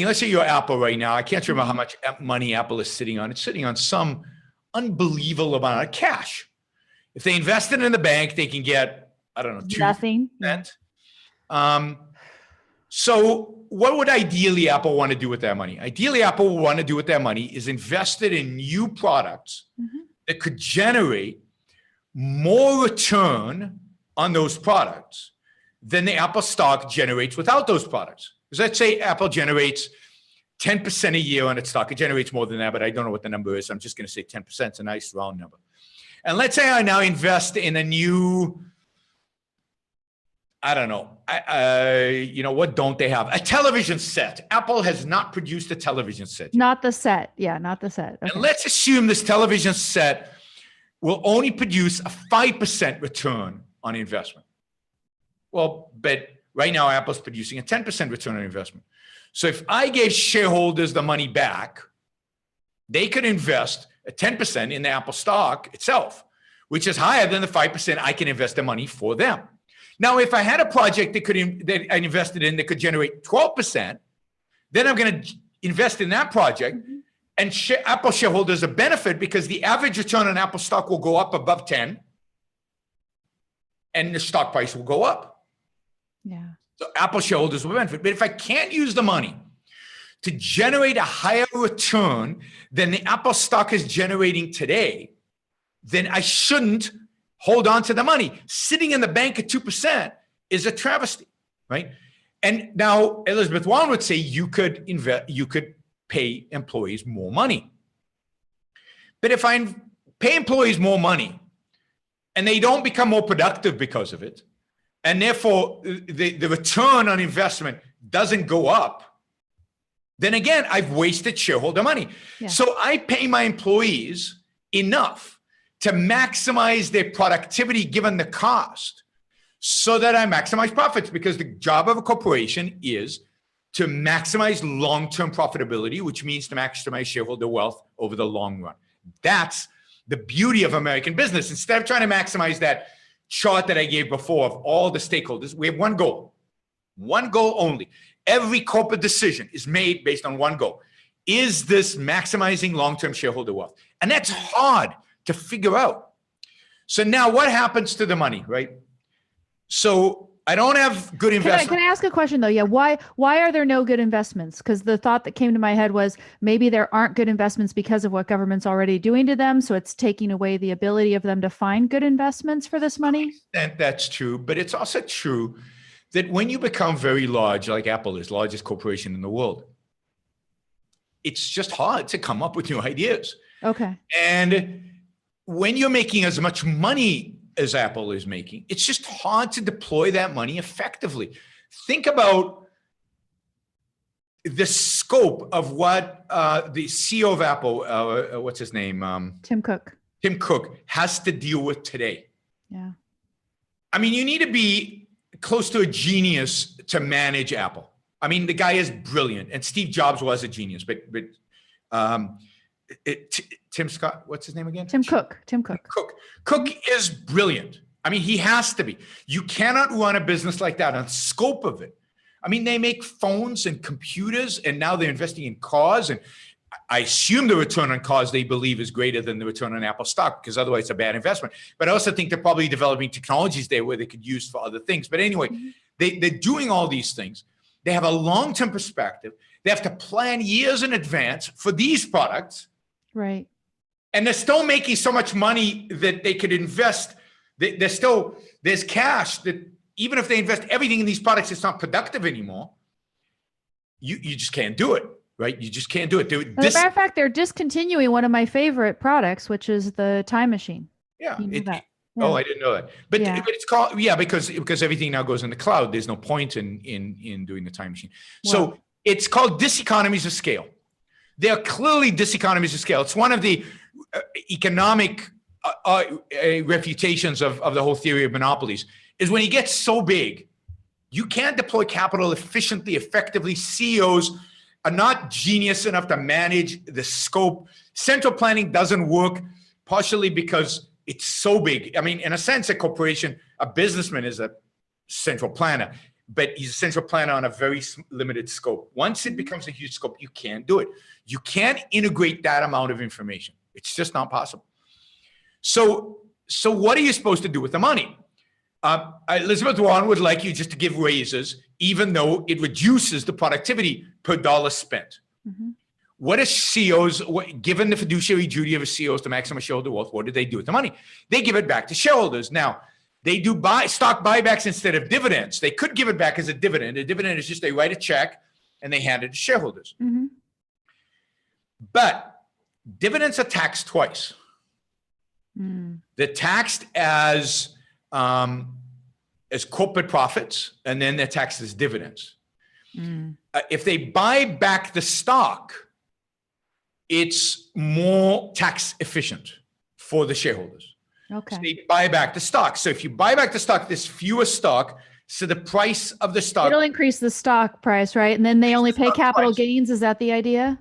B: let's say you're Apple right now. I can't remember how much money Apple is sitting on. It's sitting on some unbelievable amount of cash. If they invest it in the bank, they can get, I don't know, 2%. So what would ideally Apple want to do with that money? Ideally, Apple would want to do with that money is invest it in new products that could generate more return on those products than the Apple stock generates without those products. Because let's say Apple generates 10% a year on its stock. It generates more than that, but I don't know what the number is. I'm just going to say 10%. It's a nice round number. And let's say I now invest in a new, I don't know, what don't they have? A television set. Apple has not produced a television set.
C: Not the set. Yeah, not the set. Okay.
B: And let's assume this television set will only produce a 5% return on investment. Well, but right now Apple's producing a 10% return on investment. So if I gave shareholders the money back, they could invest a 10% in the Apple stock itself, which is higher than the 5% I can invest the money for them. Now, if I had a project that I invested in that could generate 12%, then I'm going to invest in that project, and Apple shareholders a benefit because the average return on Apple stock will go up above 10, and the stock price will go up.
C: Yeah.
B: So Apple shareholders will benefit. But if I can't use the money to generate a higher return than the Apple stock is generating today, then I shouldn't hold on to the money. Sitting in the bank at 2% is a travesty, right? And now Elizabeth Warren would say you could pay employees more money. But if I pay employees more money and they don't become more productive because of it, and therefore the return on investment doesn't go up, then again, I've wasted shareholder money. Yeah. So I pay my employees enough to maximize their productivity given the cost so that I maximize profits, because the job of a corporation is to maximize long-term profitability, which means to maximize shareholder wealth over the long run. That's the beauty of American business. Instead of trying to maximize that chart that I gave before of all the stakeholders, we have one goal only. Every corporate decision is made based on one goal. Is this maximizing long-term shareholder wealth? And that's hard to figure out. So now what happens to the money, right? So I don't have good investments.
C: Can I ask a question though? Yeah. Why are there no good investments? Because the thought that came to my head was maybe there aren't good investments because of what government's already doing to them. So it's taking away the ability of them to find good investments for this money.
B: And that's true. But it's also true that when you become very large, like Apple is, largest corporation in the world, it's just hard to come up with new ideas.
C: Okay.
B: And when you're making as much money as Apple is making, it's just hard to deploy that money effectively. Think about the scope of what the CEO of Apple, what's his name?
C: Tim Cook.
B: Tim Cook has to deal with today.
C: Yeah.
B: I mean, you need to be close to a genius to manage Apple. I mean, the guy is brilliant, and Steve Jobs was a genius, but Tim Scott, what's his name again?
C: Tim Cook.
B: Cook is brilliant. I mean, he has to be. You cannot run a business like that on the scope of it. I mean, they make phones and computers, and now they're investing in cars. And I assume the return on cars they believe is greater than the return on Apple stock, because otherwise it's a bad investment. But I also think they're probably developing technologies there where they could use for other things. But anyway, they're doing all these things. They have a long-term perspective. They have to plan years in advance for these products.
C: Right.
B: And they're still making so much money that they could invest. There's cash that even if they invest everything in these products, it's not productive anymore. You just can't do it, right? You just can't do it.
C: As a matter of fact, they're discontinuing one of my favorite products, which is the time machine.
B: Yeah. Oh, I didn't know that. But it's called, because everything now goes in the cloud. There's no point in doing the time machine. So it's called diseconomies of scale. There are clearly diseconomies of scale. It's one of the economic refutations of the whole theory of monopolies, is when you get so big, you can't deploy capital efficiently, effectively. CEOs are not genius enough to manage the scope. Central planning doesn't work, partially because it's so big. I mean, in a sense, a corporation, a businessman is a central planner, but he's a central planner on a very limited scope. Once it becomes a huge scope, you can't do it. You can't integrate that amount of information. It's just not possible. So what are you supposed to do with the money? Elizabeth Warren would like you just to give raises, even though it reduces the productivity per dollar spent. Mm-hmm. What is CEOs, given the fiduciary duty of a CEOs to maximize shareholder wealth, what do they do with the money? They give it back to shareholders. Now, they do stock buybacks instead of dividends. They could give it back as a dividend. A dividend is just they write a check and they hand it to shareholders. Mm-hmm. But dividends are taxed twice.
C: Mm.
B: They're taxed as corporate profits, and then they're taxed as dividends.
C: Mm.
B: If they buy back the stock, it's more tax efficient for the shareholders.
C: Okay.
B: So they buy back the stock. So if you buy back the stock, there's fewer stock. So the price of the stock.
C: It'll increase the stock price, right? And then they only pay capital gains. Is that the idea?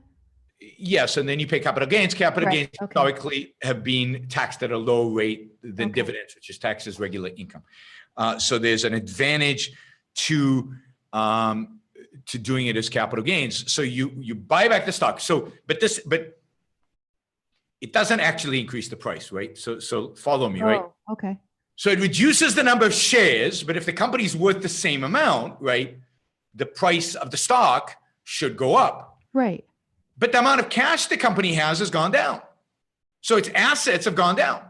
B: Yes. And then you pay capital gains. Capital gains
C: Okay.
B: historically have been taxed at a lower rate than dividends, which is taxed as regular income. So there's an advantage to doing it as capital gains. So you buy back the stock. So, but it doesn't actually increase the price, right? So follow me, right?
C: Okay.
B: So it reduces the number of shares, but if the company's worth the same amount, right, the price of the stock should go up.
C: Right.
B: But the amount of cash the company has gone down. So its assets have gone down.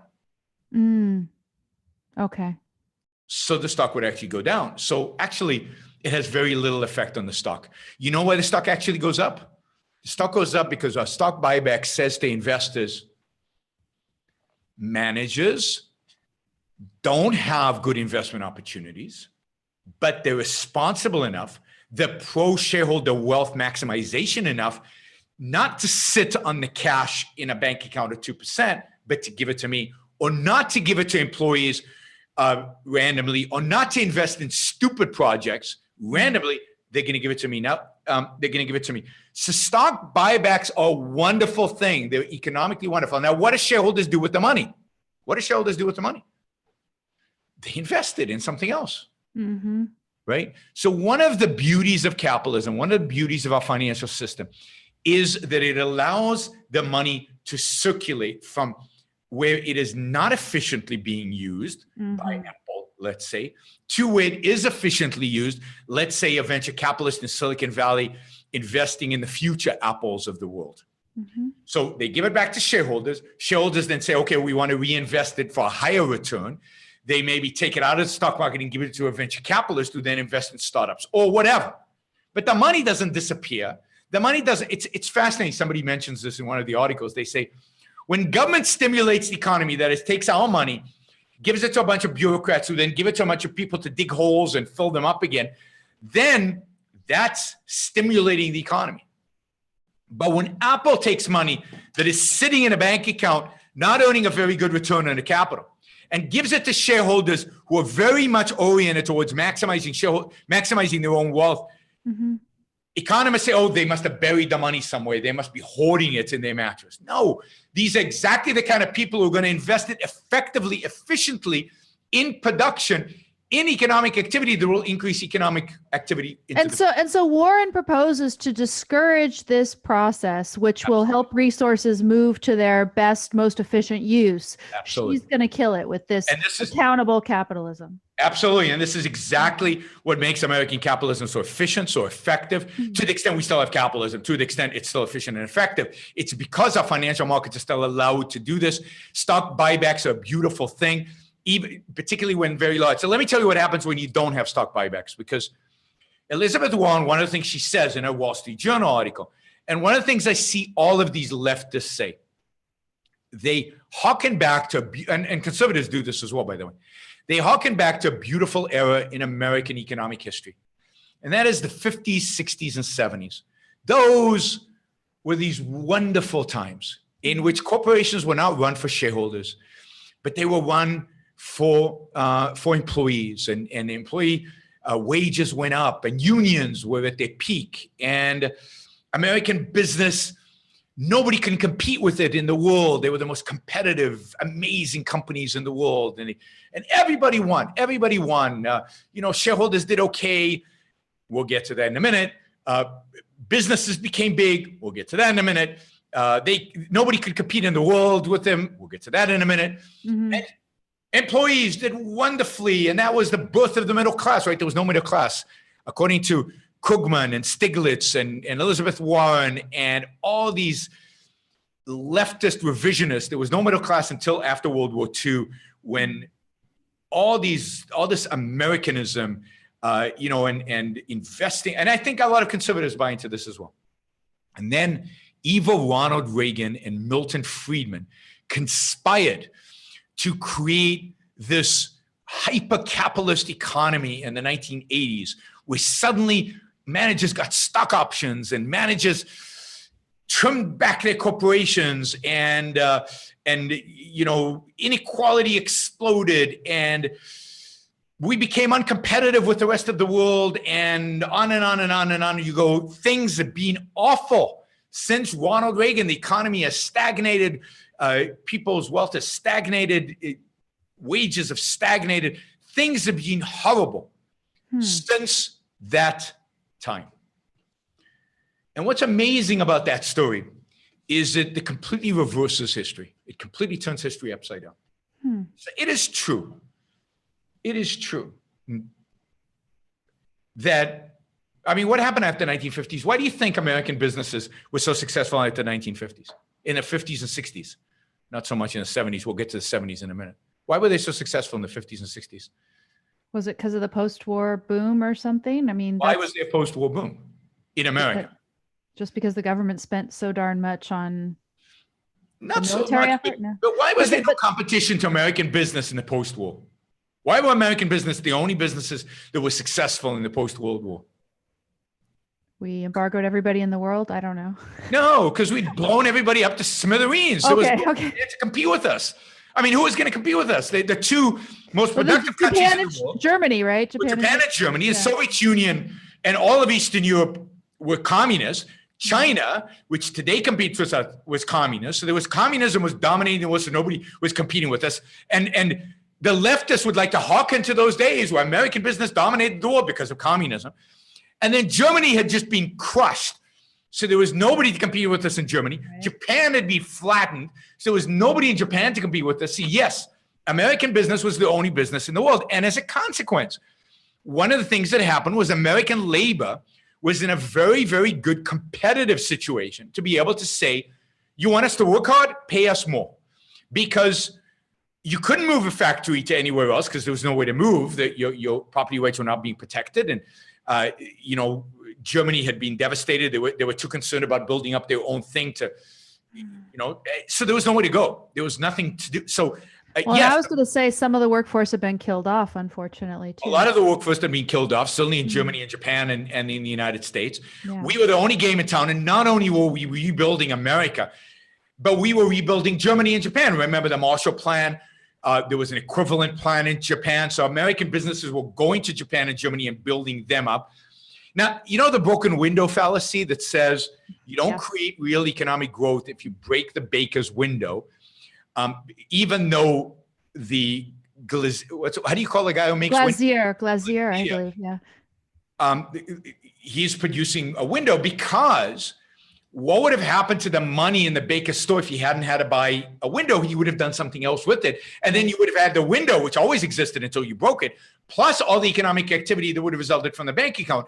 C: Okay.
B: So the stock would actually go down. So actually, it has very little effect on the stock. You know why the stock actually goes up? The stock goes up because our stock buyback says to investors, managers don't have good investment opportunities, but they're responsible enough, they're pro-shareholder wealth maximization enough not to sit on the cash in a bank account at 2%, but to give it to me, or not to give it to employees randomly, or not to invest in stupid projects randomly. They're going to give it to me now. They're going to give it to me. So stock buybacks are a wonderful thing. They're economically wonderful. Now, what do shareholders do with the money? What do shareholders do with the money? They invest it in something else.
C: Mm-hmm.
B: Right? So one of the beauties of capitalism, one of the beauties of our financial system is that it allows the money to circulate from where it is not efficiently being used by Apple, let's say, to where it is efficiently used, let's say a venture capitalist in Silicon Valley investing in the future Apples of the world. So they give it back to shareholders. Shareholders then say, okay, we want to reinvest it for a higher return. They maybe take it out of the stock market and give it to a venture capitalist who then invest in startups or whatever. But the money doesn't disappear. The money doesn't, it's fascinating. Somebody mentions this in one of the articles. They say, when government stimulates the economy, that is, takes our money, gives it to a bunch of bureaucrats who then give it to a bunch of people to dig holes and fill them up again, then that's stimulating the economy. But when Apple takes money that is sitting in a bank account, not earning a very good return on the capital, and gives it to shareholders who are very much oriented towards maximizing their own wealth, economists say, oh, they must have buried the money somewhere. They must be hoarding it in their mattress. No, these are exactly the kind of people who are going to invest it effectively, efficiently in production, in economic activity that will increase economic activity.
C: And so Warren proposes to discourage this process, which will help resources move to their best, most efficient use.
B: Absolutely.
C: She's going to kill it with this accountable capitalism.
B: Absolutely. And this is exactly what makes American capitalism so efficient, so effective, to the extent we still have capitalism, to the extent it's still efficient and effective. It's because our financial markets are still allowed to do this. Stock buybacks are a beautiful thing, even particularly when very large. So let me tell you what happens when you don't have stock buybacks, because Elizabeth Warren, one of the things she says in her Wall Street Journal article, and one of the things I see all of these leftists say, they harken back to, and conservatives do this as well, by the way, they harken back to a beautiful era in American economic history. And that is the 50s, 60s, and 70s. Those were these wonderful times in which corporations were not run for shareholders, but they were run for employees, and employee wages went up, and unions were at their peak, and American business, nobody can compete with it in the world. They were the most competitive, amazing companies in the world, and everybody won. Everybody won. Shareholders did okay. We'll get to that in a minute. Businesses became big. We'll get to that in a minute. Nobody could compete in the world with them. We'll get to that in a minute. And employees did wonderfully, and that was the birth of the middle class, right? There was no middle class, according to Krugman and Stiglitz and Elizabeth Warren and all these leftist revisionists. There was no middle class until after World War II, when all this Americanism, and investing, and I think a lot of conservatives buy into this as well. And then evil Ronald Reagan and Milton Friedman conspired to create this hyper-capitalist economy in the 1980s, where suddenly managers got stock options and managers trimmed back their corporations, and inequality exploded, and we became uncompetitive with the rest of the world, and on and on and on and on you go. Things have been awful since Ronald Reagan. The economy has stagnated. People's wealth has stagnated. Wages have stagnated. Things have been horrible since that time. And what's amazing about that story is that it completely reverses history. It completely turns history upside down. So it is true. It is true that, what happened after the 1950s? Why do you think American businesses were so successful after the 1950s, in the 50s and 60s? Not so much in the 70s. We'll get to the 70s in a minute. Why were they so successful in the 50s and 60s?
C: Was it because of the post-war boom or something?
B: Why was there a post-war boom in America?
C: Just because the government spent so darn much on
B: Not
C: the
B: so
C: military
B: much,
C: effort? No.
B: but why was there no competition to American business in the post-war? Why were American business the only businesses that were successful in the post-World War?
C: We embargoed everybody in the world? I don't know.
B: No, because we'd blown everybody up to smithereens. There was nobody
C: okay.
B: to compete with us. Who was going to compete with us? The two most productive countries
C: Japan
B: in
C: and
B: the world.
C: Germany, right?
B: Japan and Germany, the Soviet Union, and all of Eastern Europe were communists. China, which today competes with us, was communist. So there was communism was dominating the world, so nobody was competing with us. And the leftists would like to hearken to those days where American business dominated the world because of communism. And then Germany had just been crushed. So there was nobody to compete with us in Germany. Right. Japan had been flattened. So there was nobody in Japan to compete with us. See, yes, American business was the only business in the world. And as a consequence, one of the things that happened was American labor was in a very, very good competitive situation to be able to say, you want us to work hard? Pay us more. Because you couldn't move a factory to anywhere else because there was no way to move. That your property rights were not being protected. And, Germany had been devastated. They were too concerned about building up their own thing so there was nowhere to go. There was nothing to do. So, yes.
C: I was going to say some of the workforce have been killed off, unfortunately, too.
B: A lot of the workforce had been killed off, certainly in Germany and Japan and in the United States. Yeah. We were the only game in town. And not only were we rebuilding America, but we were rebuilding Germany and Japan. Remember the Marshall Plan? There was an equivalent plan in Japan. So American businesses were going to Japan and Germany and building them up. Now, the broken window fallacy that says you don't create real economic growth if you break the baker's window, even though the how do you call the guy who makes
C: glazier, I believe, yeah.
B: He's producing a window because what would have happened to the money in the baker's store if he hadn't had to buy a window? He would have done something else with it. And then you would have had the window, which always existed until you broke it, plus all the economic activity that would have resulted from the bank account.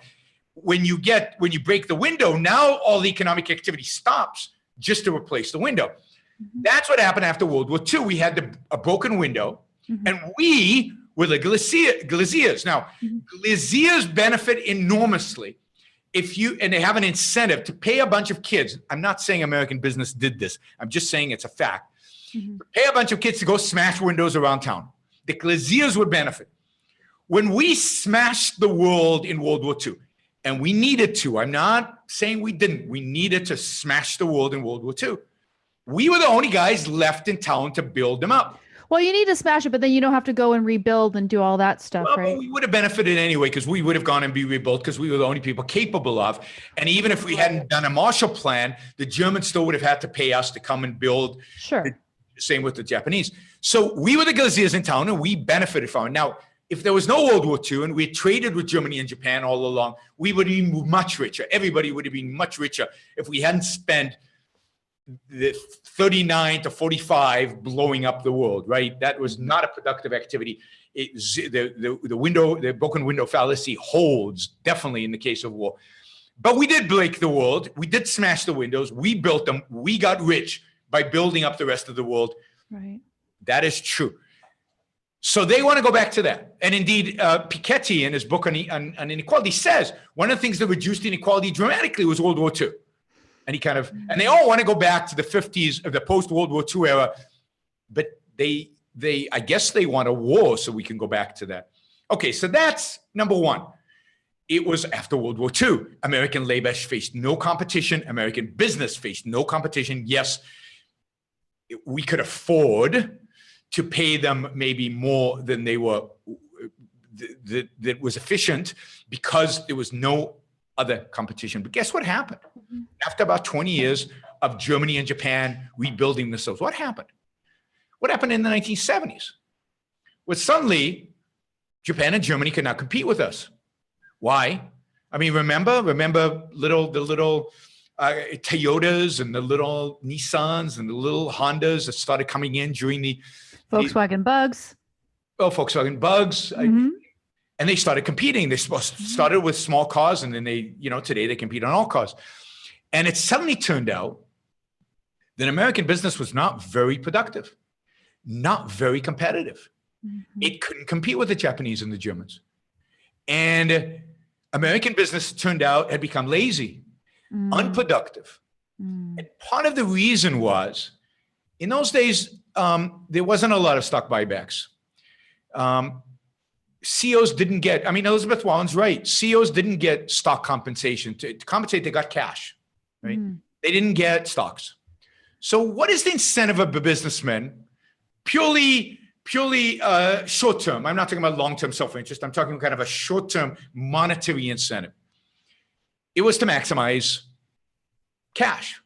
B: When you break the window, now all the economic activity stops just to replace the window. Mm-hmm. That's what happened after World War II. We had a broken window, and we were the glaziers. Now, glaziers benefit enormously and they have an incentive to pay a bunch of kids. I'm not saying American business did this. I'm just saying it's a fact. Pay a bunch of kids to go smash windows around town. The glaziers would benefit. When we smashed the world in World War II, and we needed to. I'm not saying we didn't. We needed to smash the world in World War II. We were the only guys left in town to build them up.
C: Well, you need to smash it, but then you don't have to go and rebuild and do all that stuff, right?
B: But we would have benefited anyway because we would have gone and be rebuilt because we were the only people capable of. And even if we hadn't done a Marshall Plan, the Germans still would have had to pay us to come and build.
C: Sure.
B: Same with the Japanese. So we were the glaziers in town and we benefited from it. Now, if there was no World War II and we had traded with Germany and Japan all along, we would have been much richer. Everybody would have been much richer if we hadn't spent the 39 to 45 blowing up the world, right? That was not a productive activity. The broken window fallacy holds definitely in the case of war. But we did break the world. We did smash the windows. We built them. We got rich by building up the rest of the world.
C: Right.
B: That is true. So they want to go back to that. And indeed, Piketty in his book on inequality says one of the things that reduced inequality dramatically was World War II. And and they all want to go back to the 50s of the post-World War II era, but they I guess they want a war, so we can go back to that. Okay, so that's number one. It was after World War II. American labor faced no competition. American business faced no competition. Yes, we could afford to pay them maybe more than they were, that was efficient because there was no other competition. But guess what happened? After about 20 years of Germany and Japan rebuilding themselves, what happened? What happened in the 1970s? Well, suddenly, Japan and Germany could not compete with us. Why? I mean, remember the little Toyotas and the little Nissans and the little Hondas that started coming in during the
C: Volkswagen Bugs.
B: Oh, Volkswagen Bugs.
C: Mhm.
B: And they started competing. They started with small cars, and then today they compete on all cars. And it suddenly turned out that American business was not very productive, not very competitive.
C: Mm-hmm.
B: It couldn't compete with the Japanese and the Germans. And American business turned out had become lazy, unproductive. And part of the reason was, in those days, there wasn't a lot of stock buybacks. CEOs didn't get, Elizabeth Warren's right. CEOs didn't get stock compensation. To compensate, they got cash, right? They didn't get stocks. So what is the incentive of a businessman? Purely short-term. I'm not talking about long-term self-interest. I'm talking kind of a short-term monetary incentive. It was to maximize cash.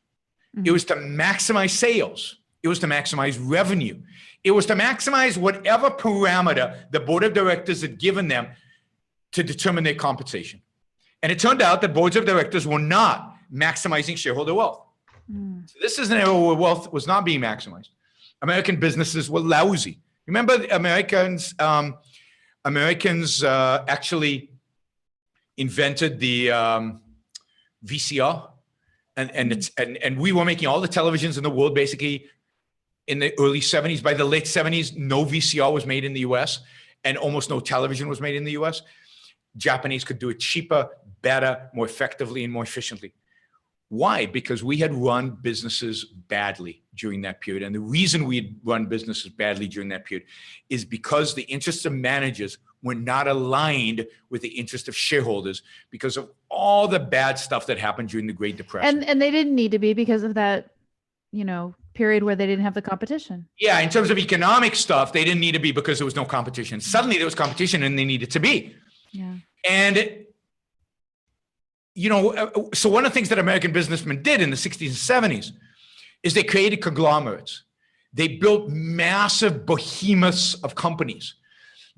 B: It was to maximize sales. It was to maximize revenue. It was to maximize whatever parameter the board of directors had given them to determine their compensation. And it turned out that boards of directors were not maximizing shareholder wealth. So this is an era where wealth was not being maximized. American businesses were lousy. Remember, Americans actually invented the VCR, and we were making all the televisions in the world basically in the early 70s. By the late 70s, no VCR was made in the US, and almost no television was made in the US. Japanese could do it cheaper, better, more effectively, and more efficiently. Why? Because we had run businesses badly during that period. And the reason we had run businesses badly during that period is because the interests of managers were not aligned with the interest of shareholders because of all the bad stuff that happened during the Great Depression.
C: And they didn't need to be because of that, period where they didn't have the competition.
B: Yeah, in terms of economic stuff, they didn't need to be because there was no competition. Suddenly there was competition and they needed to be.
C: Yeah.
B: And so one of the things that American businessmen did in the 60s and 70s is they created conglomerates. They built massive behemoths of companies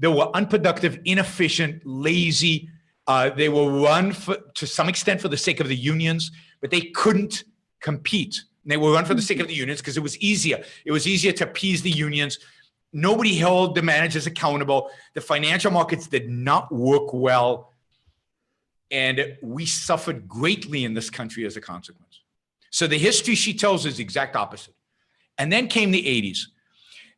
B: that were unproductive, inefficient, lazy. They were run to some extent for the sake of the unions, but they couldn't compete. And they were run for the sake of the unions because it was easier. It was easier to appease the unions. Nobody held the managers accountable. The financial markets did not work well. And we suffered greatly in this country as a consequence. So the history she tells is the exact opposite. And then came the 80s.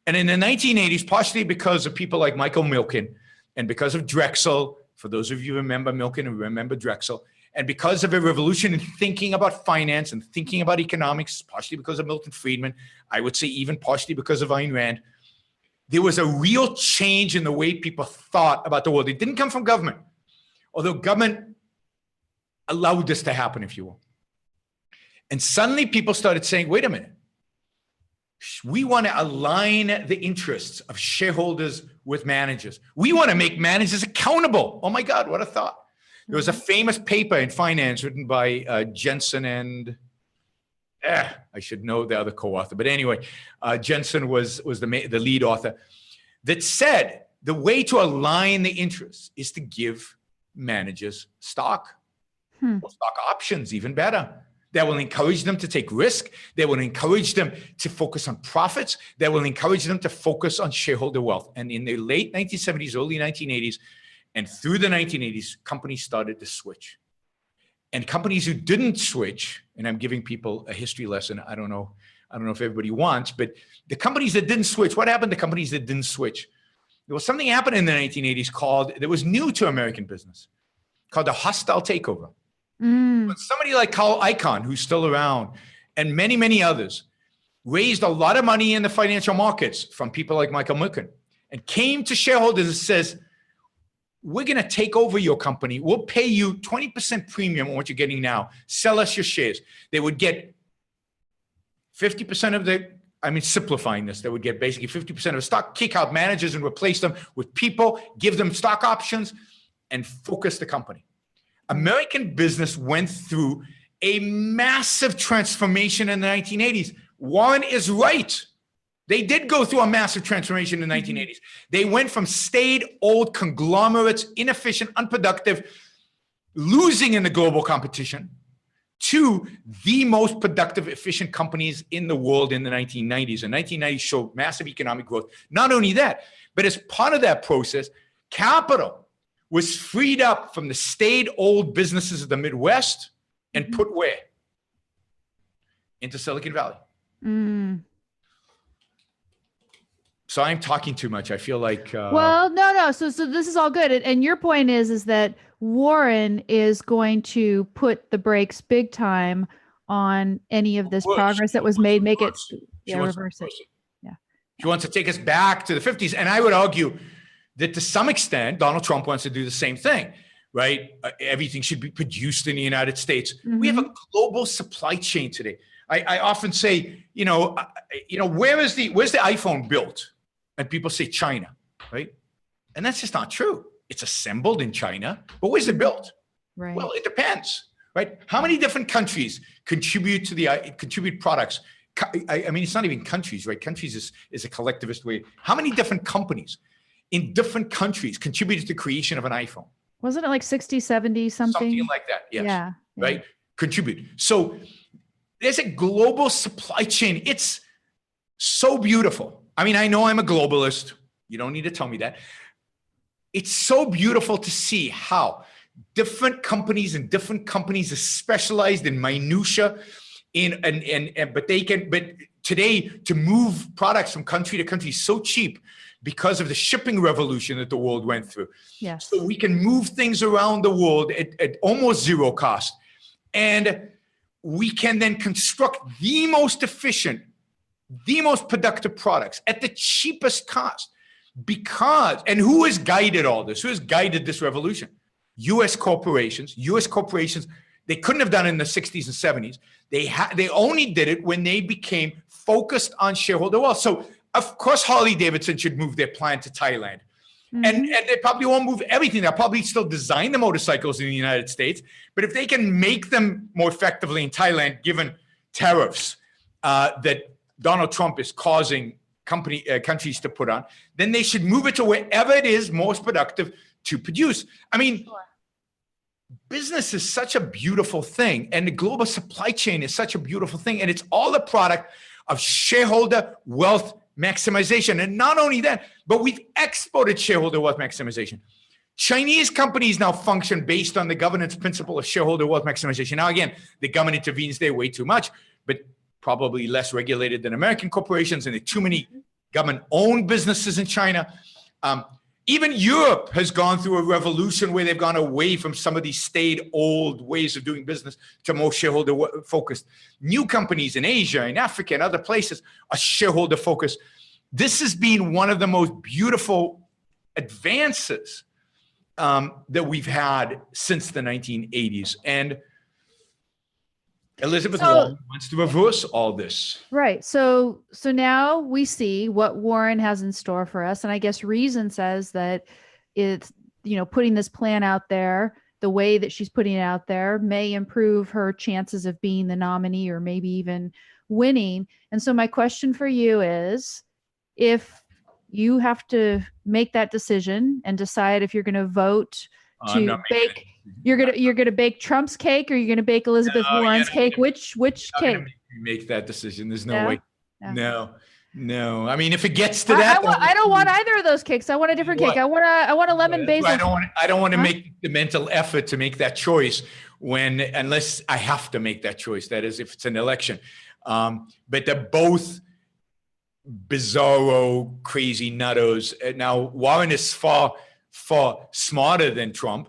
B: And in the 1980s, partially because of people like Michael Milken and because of Drexel, for those of you who remember Milken and remember Drexel, and because of a revolution in thinking about finance and thinking about economics, partially because of Milton Friedman, I would say even partially because of Ayn Rand, there was a real change in the way people thought about the world. It didn't come from government, although government allowed this to happen, if you will. And suddenly people started saying, wait a minute, we want to align the interests of shareholders with managers. We want to make managers accountable. Oh my God, what a thought. There was a famous paper in finance written by Jensen and, I should know the other co-author, but anyway, Jensen was the lead author, that said the way to align the interests is to give managers stock. Or stock options, even better. That will encourage them to take risk. That will encourage them to focus on profits. That will encourage them to focus on shareholder wealth. And in the late 1970s, early 1980s, and through the 1980s, companies started to switch. And companies who didn't switch, and I'm giving people a history lesson, I don't know if everybody wants, but the companies that didn't switch, what happened to companies that didn't switch? There was something happened in the 1980s that was new to American business, called a hostile takeover. But somebody like Carl Icahn, who's still around, and many, many others, raised a lot of money in the financial markets from people like Michael Milken, and came to shareholders and says, we're going to take over your company. We'll pay you 20% premium on what you're getting now. Sell us your shares. They would get 50% of the, simplifying this, they would get basically 50% of the stock, kick out managers and replace them with people, give them stock options, and focus the company. American business went through a massive transformation in the 1980s. Warren is right. They did go through a massive transformation in the 1980s. They went from staid old conglomerates, inefficient, unproductive, losing in the global competition, to the most productive, efficient companies in the world in the 1990s. The 1990s showed massive economic growth. Not only that, but as part of that process, capital was freed up from the staid old businesses of the Midwest and put where? Into Silicon Valley. So I'm talking too much. I feel like
C: well, no. So this is all good. And your point is that Warren is going to put the brakes big time on any of this progress that was made. Make it reverse it. Yeah.
B: She wants to take us back to the 50s. And I would argue that to some extent, Donald Trump wants to do the same thing, right? Everything should be produced in the United States. We have a global supply chain today. I often say, where's the iPhone built? And people say China, right? And that's just not true. It's assembled in China, but where's it built?
C: Right.
B: Well, it depends, right? How many different countries contribute products? It's not even countries, right? Countries is a collectivist way. How many different companies in different countries contributed to the creation of an iPhone?
C: Wasn't it like 60, 70 something?
B: Something like that, yes.
C: Yeah.
B: Right? Contribute. So there's a global supply chain. It's so beautiful. I know I'm a globalist. You don't need to tell me that. It's so beautiful to see how different companies are specialized in minutia but today to move products from country to country is so cheap because of the shipping revolution that the world went through.
C: Yes.
B: So we can move things around the world at almost zero cost. And we can then construct the most efficient, the most productive products at the cheapest cost. And who has guided all this? Who has guided this revolution? U.S. corporations, they couldn't have done it in the 60s and 70s. They only did it when they became focused on shareholder wealth. So of course, Harley-Davidson should move their plant to Thailand. And they probably won't move everything. They'll probably still design the motorcycles in the United States. But if they can make them more effectively in Thailand, given tariffs that Donald Trump is causing countries to put on, then they should move it to wherever it is most productive to produce. Business is such a beautiful thing, and the global supply chain is such a beautiful thing, and it's all a product of shareholder wealth maximization. And not only that, but we've exported shareholder wealth maximization. Chinese companies now function based on the governance principle of shareholder wealth maximization. Now, again, the government intervenes there way too much, but probably less regulated than American corporations, and there are too many government-owned businesses in China. Even Europe has gone through a revolution where they've gone away from some of these staid old ways of doing business to more shareholder focused. New companies in Asia, in Africa, and other places are shareholder focused. This has been one of the most beautiful advances that we've had since the 1980s. And Elizabeth Warren wants to reverse all this.
C: Right. So now we see what Warren has in store for us. And I guess Reason says that it's, putting this plan out there, the way that she's putting it out there may improve her chances of being the nominee or maybe even winning. And so my question for you is, if you have to make that decision and decide if you're going to vote to bake, you're gonna bake Trump's cake, or you're gonna bake Elizabeth Warren's cake. Which cake?
B: Make that decision. There's no way. No. If it gets to that,
C: I don't want either of those cakes. I want a different cake. I want a lemon basil.
B: I don't want to make the mental effort to make that choice unless I have to make that choice. That is, if it's an election. But they're both bizarro, crazy nuttos. Now Warren is far smarter than Trump.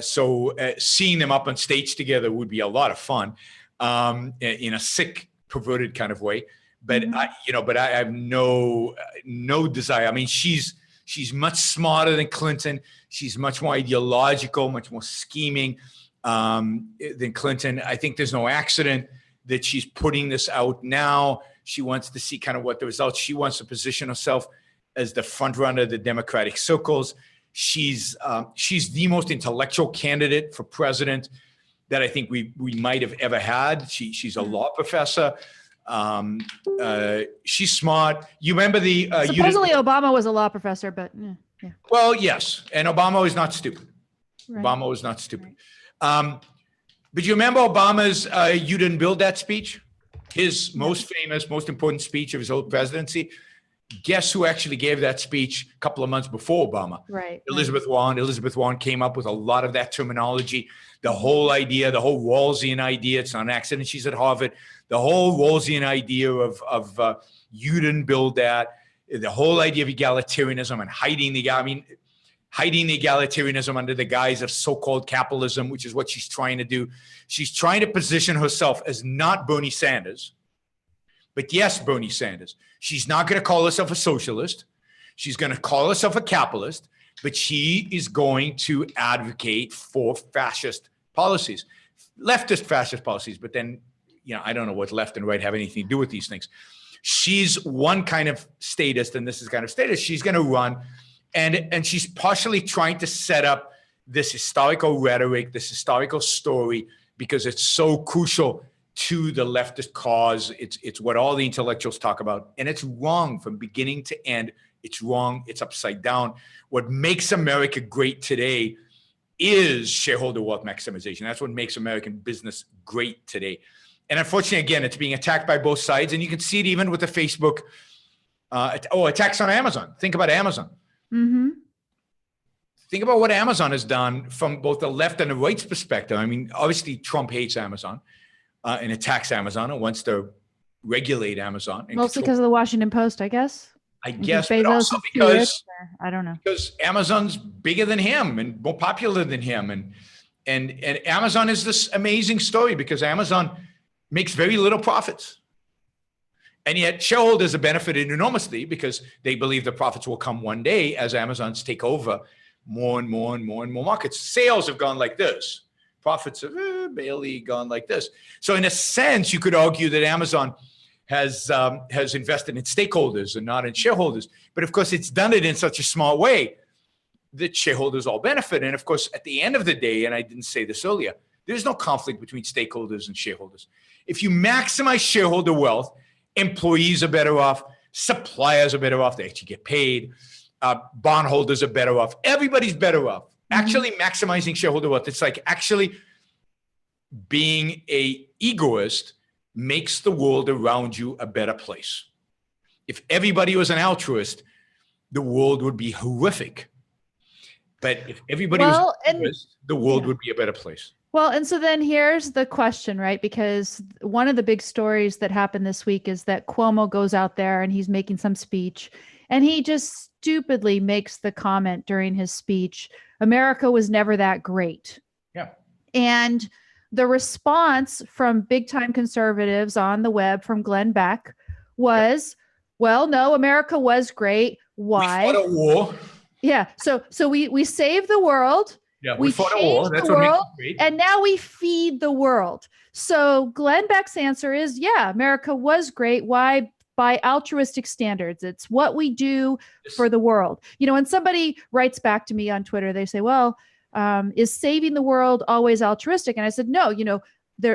B: So seeing them up on stage together would be a lot of fun in a sick, perverted kind of way. but I have no desire. I mean, she's much smarter than Clinton. She's much more ideological, much more scheming than Clinton. I think there's no accident that she's putting this out now. She wants to see kind of what the results. She wants to position herself as the front runner of the Democratic circles. She's the most intellectual candidate for president that I think we might have ever had. She's a law professor. She's smart. You remember
C: supposedly Obama was a law professor, but yeah.
B: Well, yes, and Obama was not stupid.
C: Right.
B: Obama was not stupid. Right. But you remember Obama's "You Didn't Build That" speech? His most famous, most important speech of his whole presidency. Guess who actually gave that speech a couple of months before Obama?
C: Right.
B: Elizabeth Warren. Elizabeth Warren came up with a lot of that terminology. The whole idea, the whole Rawlsian idea, it's not an accident she's at Harvard. The whole Rawlsian idea of you didn't build that. The whole idea of egalitarianism and hiding the egalitarianism under the guise of so-called capitalism, which is what she's trying to do. She's trying to position herself as not Bernie Sanders, but yes, Bernie Sanders. She's not going to call herself a socialist. She's going to call herself a capitalist, but she is going to advocate for fascist policies, leftist fascist policies. But then, I don't know what left and right have anything to do with these things. She's one kind of statist, and this is kind of statist. She's going to run, and she's partially trying to set up this historical rhetoric, this historical story, because it's so crucial to the leftist cause. It's what all the intellectuals talk about, and it's wrong from beginning to end. It's wrong. It's upside down. What makes America great today is shareholder wealth maximization. That's what makes American business great today. And unfortunately, again, it's being attacked by both sides, and you can see it even with the Facebook attacks on Amazon. Think about Amazon.
C: Mm-hmm.
B: Think about what Amazon has done from both the left and the right's perspective. I mean, obviously, Trump hates Amazon and attacks Amazon and wants to regulate Amazon.
C: Mostly because of the Washington Post, I guess.
B: But also because
C: I don't know.
B: Because Amazon's bigger than him and more popular than him, and Amazon is this amazing story because Amazon makes very little profits, and yet shareholders have benefited enormously because they believe the profits will come one day as Amazon's take over more and more and more and more markets. Sales have gone like this. Profits have barely gone like this. So in a sense, you could argue that Amazon has invested in stakeholders and not in shareholders. But of course, it's done it in such a smart way that shareholders all benefit. And of course, at the end of the day, and I didn't say this earlier, there's no conflict between stakeholders and shareholders. If you maximize shareholder wealth, employees are better off, suppliers are better off, they actually get paid, bondholders are better off, everybody's better off. Actually maximizing shareholder wealth, it's like actually being an egoist makes the world around you a better place. If everybody was an altruist, the world would be horrific. But if everybody was an altruist, the world would be a better place.
C: Well, and so then here's the question, right? Because one of the big stories that happened this week is that Cuomo goes out there and he's making some speech, and he just stupidly makes the comment during his speech, America was never that great.
B: Yeah.
C: And the response from big time conservatives on the web from Glenn Beck was, well, no, America was great. Why?
B: We fought a war.
C: Yeah. So we saved the world.
B: Yeah, we fought a war. That's what makes it great.
C: And now we feed the world. So Glenn Beck's answer is, yeah, America was great. Why? By altruistic standards. It's what we do for the world. When somebody writes back to me on Twitter, they say, well, is saving the world always altruistic? And I said, no,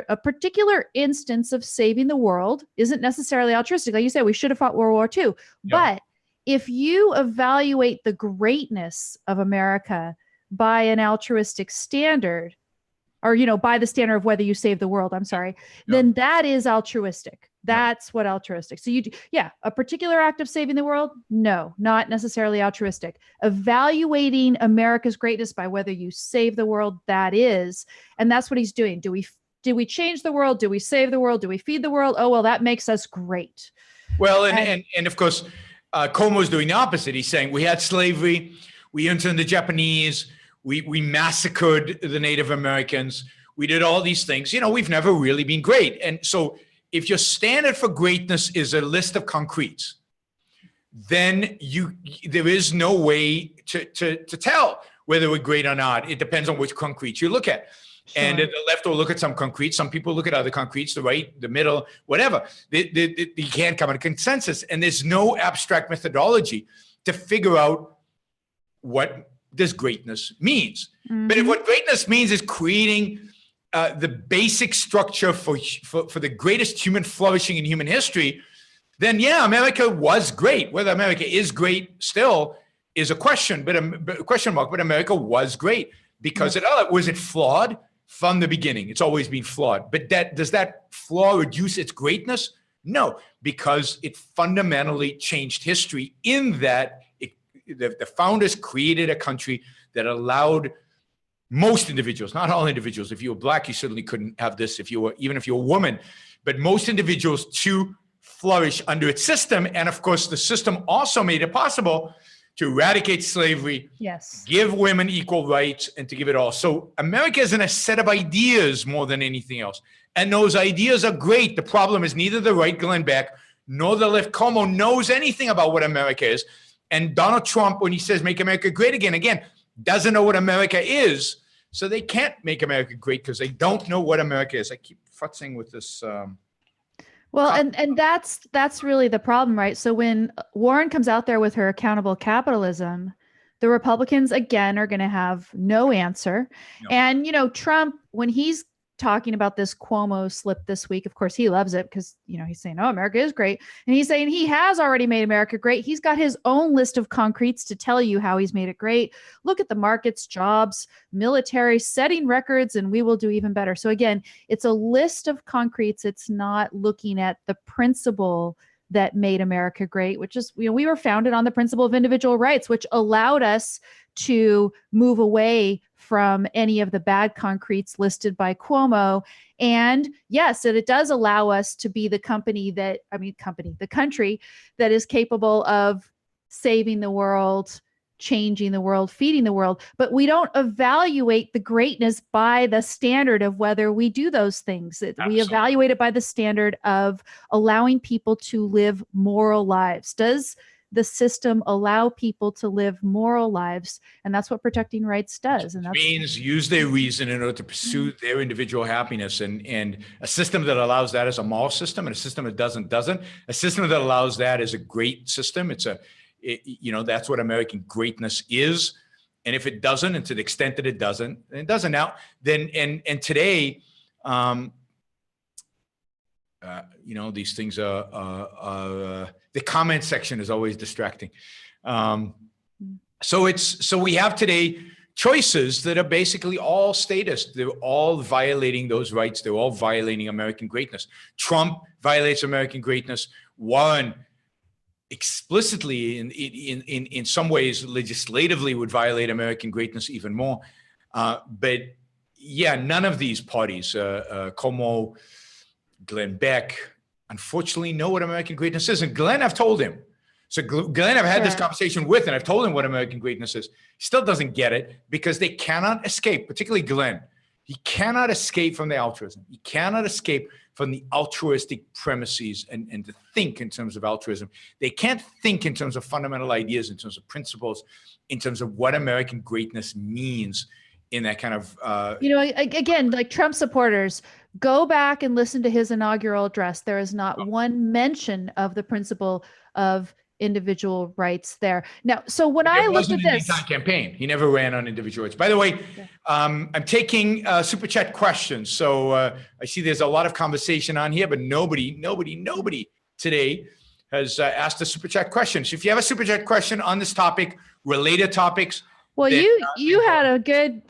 C: a particular instance of saving the world isn't necessarily altruistic. Like you said, we should have fought World War II. Yeah. But if you evaluate the greatness of America by an altruistic standard, or, by the standard of whether you save the world, then that is altruistic. That's what altruistic. So a particular act of saving the world, no, not necessarily altruistic. Evaluating America's greatness by whether you save the world, that is, and that's what he's doing. Do we change the world? Do we save the world? Do we feed the world? Oh, well, that makes us great.
B: Well, and of course, Cuomo's doing the opposite. He's saying we had slavery, we interned the Japanese, we massacred the Native Americans, we did all these things. We've never really been great. And so if your standard for greatness is a list of concretes, then there is no way to tell whether we're great or not. It depends on which concretes you look at. Sure. And the left will look at some concrete. Some people look at other concretes, the right, the middle, whatever. You can't come to a consensus. And there's no abstract methodology to figure out what this greatness means. Mm-hmm. But if what greatness means is creating the basic structure for the greatest human flourishing in human history, then yeah, America was great. Whether America is great still is a question, but a question mark. But America was great because was it flawed? From the beginning, it's always been flawed. But does that flaw reduce its greatness? No, because it fundamentally changed history in that the founders created a country that allowed most individuals, not all individuals. If you were Black, you certainly couldn't have this. Even if you're a woman, but most individuals to flourish under its system. And of course, the system also made it possible to eradicate slavery,
C: yes,
B: give women equal rights, and to give it all. So America is in a set of ideas more than anything else. And those ideas are great. The problem is neither the right, Glenn Beck, nor the left, Cuomo, knows anything about what America is. And Donald Trump, when he says make America great again, doesn't know what America is. So they can't make America great because they don't know what America is. I keep futzing with this.
C: Well, and that's really the problem, right? So when Warren comes out there with her accountable capitalism, the Republicans again are going to have no answer. No. And Trump, when he's talking about this Cuomo slip this week, of course he loves it because he's saying, "Oh, America is great," and he's saying he has already made America great. He's got his own list of concretes to tell you how he's made it great. Look at the markets, jobs, military, setting records, and we will do even better. So again, it's a list of concretes. It's not looking at the principle that made America great, which is, we were founded on the principle of individual rights, which allowed us to move away from any of the bad concretes listed by Cuomo. And yes, it does allow us to be the country that is capable of saving the world, changing the world, feeding the world. But we don't evaluate the greatness by the standard of whether we do those things. We evaluate it by the standard of allowing people to live moral lives. Does the system allow people to live moral lives? And that's what protecting rights does. And that
B: means use their reason in order to pursue their individual happiness. And a system that allows that is a moral system, and a system that doesn't. A system that allows that is a great system. That's what American greatness is. And if it doesn't, and to the extent that it doesn't, and it doesn't now, then and today, these things are the comment section is always distracting. So we have today choices that are basically all statist. They're all violating those rights. They're all violating American greatness. Trump violates American greatness. Warren explicitly in some ways legislatively would violate American greatness even more. But yeah, none of these parties, Cuomo, Glenn Beck, unfortunately know what American greatness is. And Glenn, I've told him. So Glenn, I've had this conversation with, and I've told him what American greatness is. He still doesn't get it because they cannot escape, particularly Glenn. He cannot escape from the altruism. He cannot escape from the altruistic premises and to think in terms of altruism. They can't think in terms of fundamental ideas, in terms of principles, in terms of what American greatness means in that kind of...
C: again, like Trump supporters, go back and listen to his inaugural address. There is not one mention of the principle of individual rights there. Now, so when I looked at this
B: campaign, he never ran on individual rights. By the way, I'm taking super chat questions. So I see there's a lot of conversation on here, but nobody today has asked a super chat question. So if you have a super chat question on this topic, related topics.
C: Well, you had a good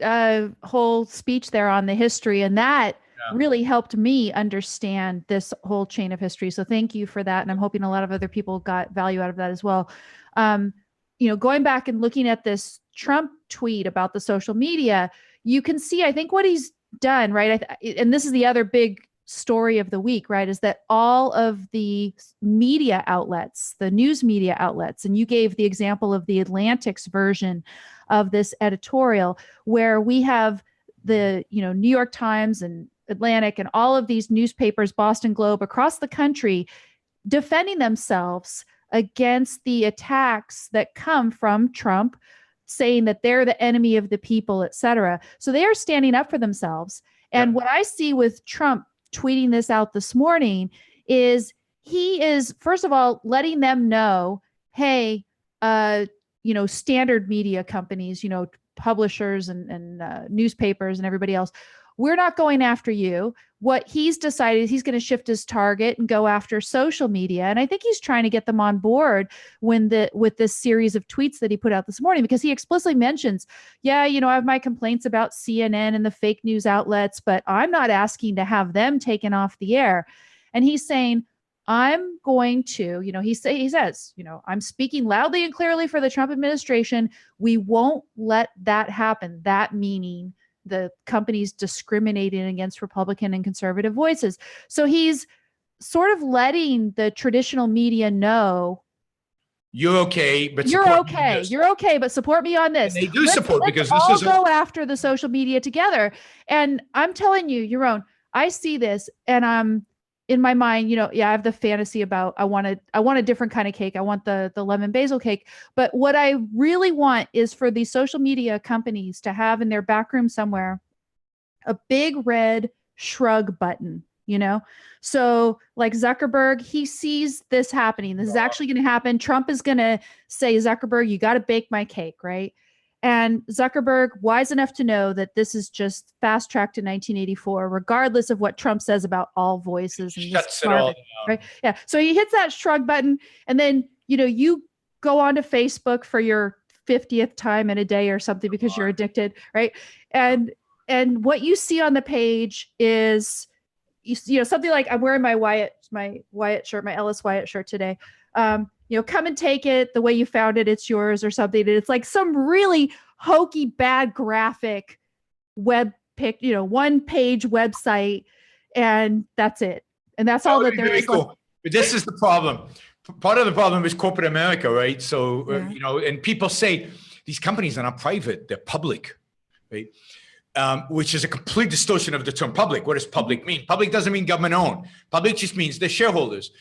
C: whole speech there on the history, and that really helped me understand this whole chain of history. So thank you for that. And I'm hoping a lot of other people got value out of that as well. Going back and looking at this Trump tweet about the social media, you can see, I think what he's done, right? And this is the other big story of the week, right? Is that all of the media outlets, the news media outlets, and you gave the example of the Atlantic's version of this editorial where we have the, New York Times and Atlantic, and all of these newspapers, Boston Globe, across the country, defending themselves against the attacks that come from Trump, saying that they're the enemy of the people, et cetera. So they are standing up for themselves. And what I see with Trump tweeting this out this morning is he is, first of all, letting them know, hey, standard media companies, publishers and newspapers and everybody else, we're not going after you. What he's decided is he's going to shift his target and go after social media. And I think he's trying to get them on board with this series of tweets that he put out this morning, because he explicitly mentions, I have my complaints about CNN and the fake news outlets, but I'm not asking to have them taken off the air. And he's saying, I'm going to, he says, I'm speaking loudly and clearly for the Trump administration. We won't let that happen. That meaning the companies discriminating against Republican and conservative voices. So he's sort of letting the traditional media know,
B: you're okay, but
C: you're okay, but support me on this.
B: And they do support, because this
C: all
B: is
C: go after the social media together. And I'm telling you, Yaron, I see this, and I'm in my mind, I have the fantasy about I want a different kind of cake. I want the lemon basil cake. But what I really want is for these social media companies to have in their back room somewhere a big red shrug button, So like Zuckerberg, he sees this happening. This is actually going to happen. Trump is going to say, Zuckerberg, you got to bake my cake, right? And Zuckerberg, wise enough to know that this is just fast tracked to 1984, regardless of what Trump says about all voices. And
B: shuts it all down.
C: Right? Yeah. So he hits that shrug button, and then, you go onto Facebook for your 50th time in a day or something because you're addicted, right? And what you see on the page is, something like, I'm wearing my Wyatt shirt, my Ellis Wyatt shirt today. Come and take it the way you found it. It's yours, or something. And it's like some really hokey, bad graphic one page website. And that's it. And that's all that there is.
B: Cool. But this is the problem. Part of the problem is corporate America, right? So, and people say these companies are not private, they're public, right? Which is a complete distortion of the term public. What does public mean? Public doesn't mean government owned. Public just means they're shareholders.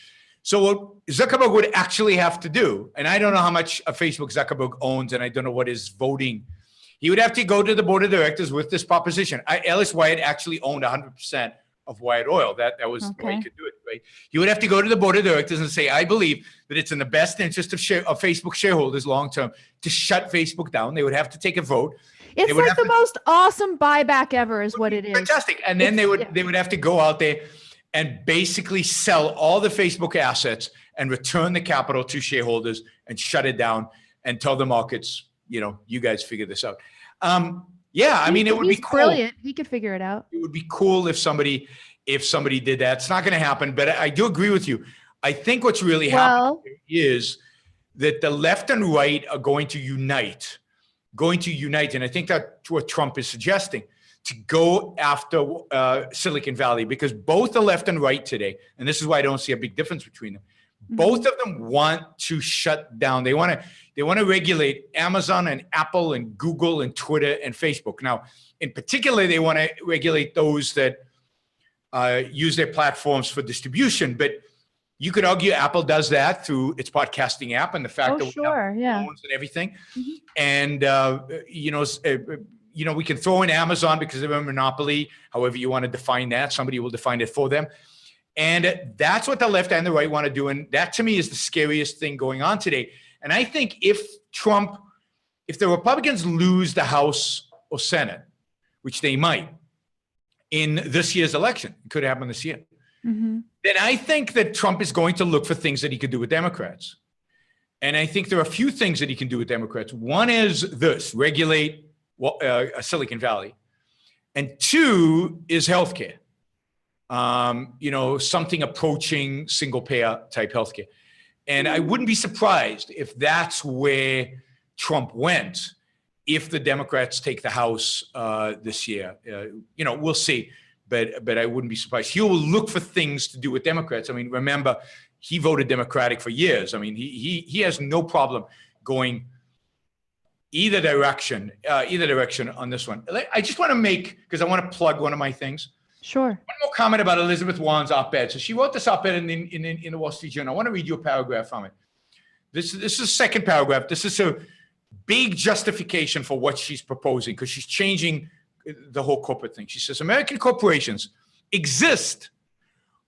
B: So what Zuckerberg would actually have to do, and I don't know how much of Facebook Zuckerberg owns, and I don't know what his voting, he would have to go to the board of directors with this proposition. Ellis Wyatt actually owned 100% of Wyatt Oil. That was the way he could do it, right? He would have to go to the board of directors and say, I believe that it's in the best interest of Facebook shareholders long-term to shut Facebook down. They would have to take a vote.
C: It's like the most awesome buyback ever is what it is.
B: Fantastic. And then they would have to go out there and basically sell all the Facebook assets and return the capital to shareholders and shut it down and tell the markets, you guys figure this out. It would be cool.
C: Brilliant. He could figure it out.
B: It would be cool if somebody did that. It's not going to happen, but I do agree with you. I think what's really happening is that the left and right are going to unite. And I think that's what Trump is suggesting, to go after Silicon Valley, because both the left and right today, and this is why I don't see a big difference between them, both of them want to shut down. They want to regulate Amazon and Apple and Google and Twitter and Facebook. Now, in particular, they want to regulate those that use their platforms for distribution. But you could argue Apple does that through its podcasting app and the fact that we have phones and everything. And we can throw in Amazon because they're a monopoly. However you want to define that, somebody will define it for them. And that's what the left and the right want to do. And that, to me, is the scariest thing going on today. And I think if the Republicans lose the House or Senate, which they might in this year's election, it could happen this year, then I think that Trump is going to look for things that he could do with Democrats. And I think there are a few things that he can do with Democrats. One is this: regulate Silicon Valley. And two is healthcare. Something approaching single payer type healthcare. And I wouldn't be surprised if that's where Trump went, if the Democrats take the House this year. We'll see, but I wouldn't be surprised. He will look for things to do with Democrats. I mean, remember, he voted Democratic for years. I mean, he has no problem going either direction on this one. I just want to because I want to plug one of my things.
C: Sure.
B: One more comment about Elizabeth Warren's op-ed. So she wrote this op-ed in the Wall Street Journal. I want to read you a paragraph from it. This is the second paragraph. This is a big justification for what she's proposing because she's changing the whole corporate thing. She says, American corporations exist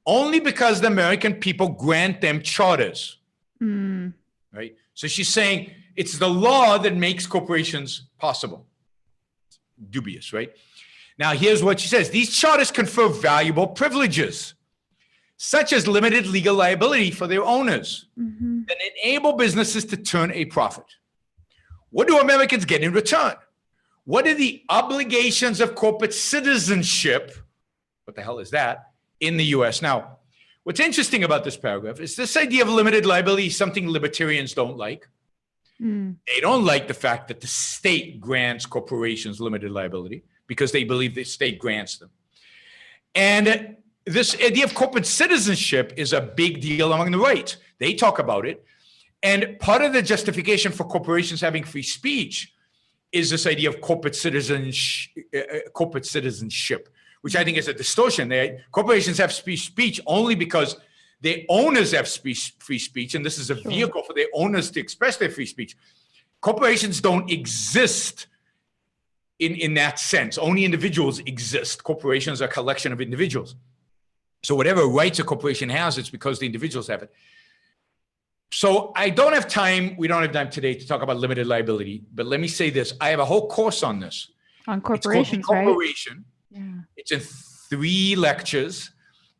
B: only because the American people grant them charters. Right? So she's saying it's the law that makes corporations possible. Dubious, right? Now, here's what she says. These charters confer valuable privileges, such as limited legal liability for their owners, that enable businesses to turn a profit. What do Americans get in return? What are the obligations of corporate citizenship? What the hell is that? In the US. Now, what's interesting about this paragraph is this idea of limited liability is something libertarians don't like. They don't like the fact that the state grants corporations limited liability because they believe the state grants them. And this idea of corporate citizenship is a big deal among the right. They talk about it. And part of the justification for corporations having free speech is this idea of corporate citizenship, which I think is a distortion. Corporations have free speech only because their owners have free speech, and this is a vehicle for their owners to express their free speech. Corporations don't exist in that sense. Only individuals exist. Corporations are a collection of individuals. So whatever rights a corporation has, it's because the individuals have it. So we don't have time today to talk about limited liability, but let me say this. I have a whole course on this.
C: On corporations,
B: it's called The Corporation.
C: Right? Yeah.
B: It's in 3 lectures.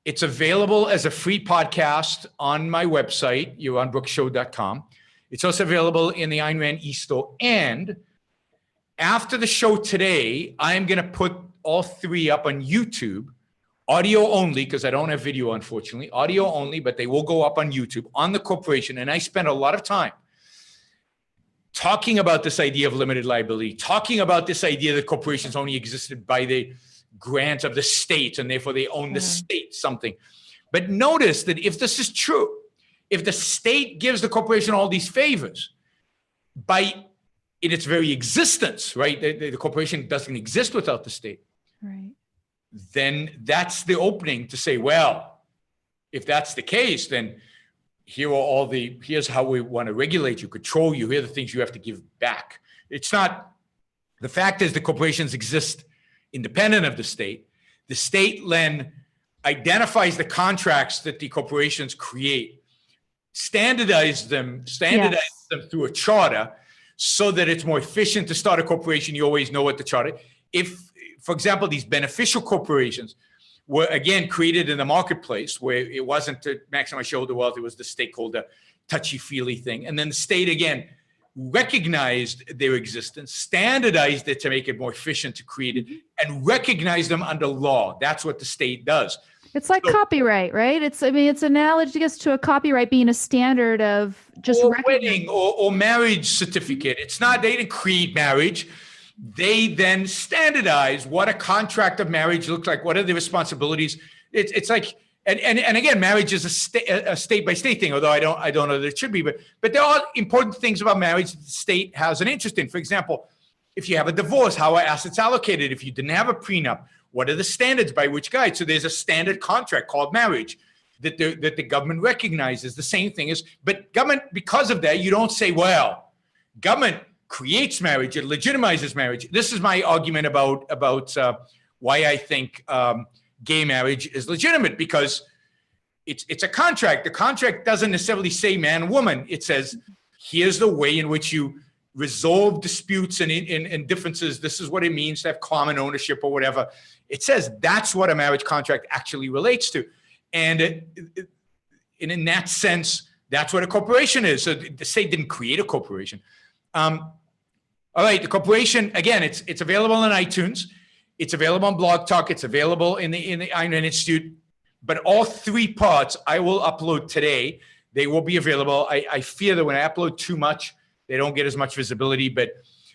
B: It's available as a free podcast on my website, yaronbrookshow.com. It's also available in the Ayn Rand e-store. And after the show today, I'm going to put all 3 up on YouTube, audio only, because I don't have video, unfortunately, audio only, but they will go up on YouTube on the corporation. And I spent a lot of time talking about this idea of limited liability, talking about this idea that corporations only existed by the grant of the state, and therefore they own the state something. But notice that if this is true, if the state gives the corporation all these favors in its very existence, right? The corporation doesn't exist without the state.
C: Right.
B: Then that's the opening to say, well, if that's the case, then here's how we want to regulate you, control you. Here are the things you have to give back. It's not, the fact is the corporations exist independent of the state. The state then identifies the contracts that the corporations create, standardize them through a charter so that it's more efficient to start a corporation. You always know what the charter. If, for example, these beneficial corporations were again created in the marketplace where it wasn't to maximize shareholder wealth, it was the stakeholder touchy-feely thing. And then the state again recognized their existence, standardized it to make it more efficient to create it, and recognized them under law. That's what the state does.
C: It's like copyright, right? It's analogous to a copyright being a standard of just
B: wedding or marriage certificate. It's not, they didn't create marriage. They then standardize what a contract of marriage looks like. What are the responsibilities? It's like, and again, marriage is a state by state thing. Although I don't know that it should be, but there are important things about marriage that the state has an interest in. For example, if you have a divorce, how are assets allocated? If you didn't have a prenup, what are the standards by which guide? So there's a standard contract called marriage that the government recognizes. The same thing is, but government, because of that, you don't say, well, government creates marriage, it legitimizes marriage. This is my argument about why I think gay marriage is legitimate, because it's a contract. The contract doesn't necessarily say man, woman. It says, here's the way in which you resolve disputes and differences. This is what it means to have common ownership or whatever. It says that's what a marriage contract actually relates to. And in that sense, that's what a corporation is. So the state didn't create a corporation. All right, the corporation, again, it's available on iTunes. It's available on Blog Talk. It's available in the Ayn Rand Institute. But all 3 parts I will upload today. They will be available. I fear that when I upload too much, they don't get as much visibility. But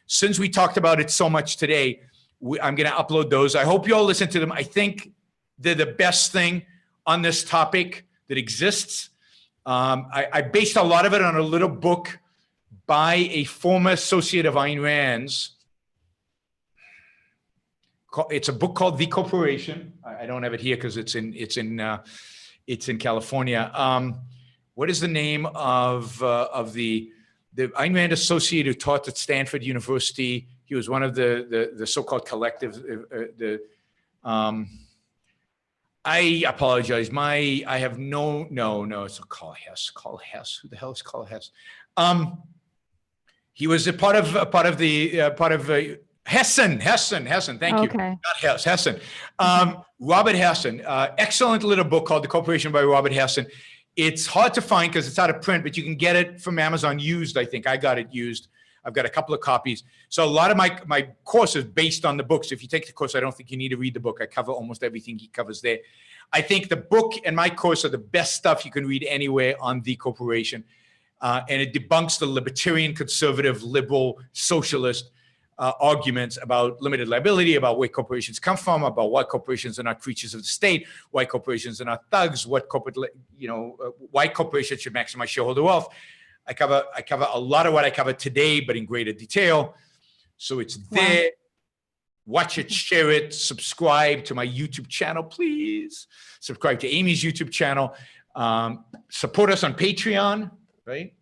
B: since we talked about it so much today, I'm going to upload those. I hope you all listen to them. I think they're the best thing on this topic that exists. I based a lot of it on a little book by a former associate of Ayn Rand's It's a book called The Corporation. I don't have it here because it's in California. What is the name of the Ayn Rand associate who taught at Stanford University? He was one of the so-called collectives. I apologize. I have no. It's Carl Hess. Carl Hess. Who the hell is Carl Hess? He was a part of Hessen. Thank you.
C: Okay.
B: Not Hess. Hessen. Robert Hessen. Excellent little book called The Corporation by Robert Hessen. It's hard to find because it's out of print, but you can get it from Amazon used. I think I got it used. I've got a couple of copies. So a lot of my course is based on the books. If you take the course, I don't think you need to read the book. I cover almost everything he covers there. I think the book and my course are the best stuff you can read anywhere on The Corporation. And it debunks the libertarian, conservative, liberal, socialist arguments about limited liability, about where corporations come from, about why corporations are not creatures of the state, why corporations are not thugs, why corporations should maximize shareholder wealth. I cover a lot of what I covered today, but in greater detail. So it's there. Watch it, share it, subscribe to my YouTube channel, please. Subscribe to Amy's YouTube channel. Support us on Patreon, right?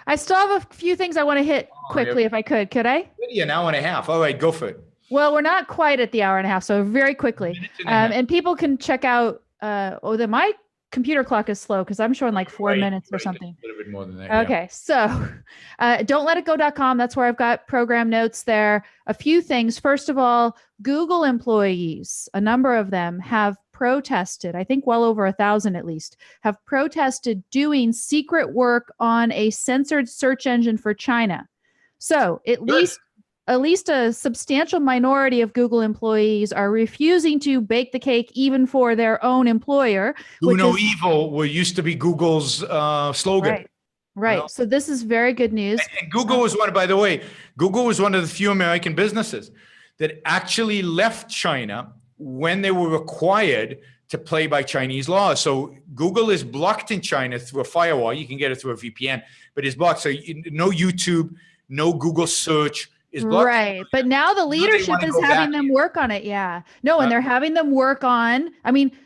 C: I still have a few things I want to hit quickly, if I could. Could I?
B: Maybe an hour and a half. All right, go for it.
C: Well, we're not quite at the hour and a half, so very quickly. And people can check out. My computer clock is slow because I'm showing like 4 minutes or something.
B: A little bit more than that.
C: Okay, so don'tletitgo.com. That's where I've got program notes there. A few things. First of all, Google employees, a number of them have protested, I think well over 1,000 at least, have protested doing secret work on a censored search engine for China. So at least a substantial minority of Google employees are refusing to bake the cake even for their own employer.
B: Do no evil used to be Google's slogan.
C: Right.
B: You know?
C: So this is very good news.
B: And Google was by the way, Google was one of the few American businesses that actually left China when they were required to play by Chinese law. So Google is blocked in China through a firewall. You can get it through a VPN, but it's blocked. So no YouTube, no Google search.
C: Right. But now the leadership is having them work on it. Yeah. No, and they're having them work on,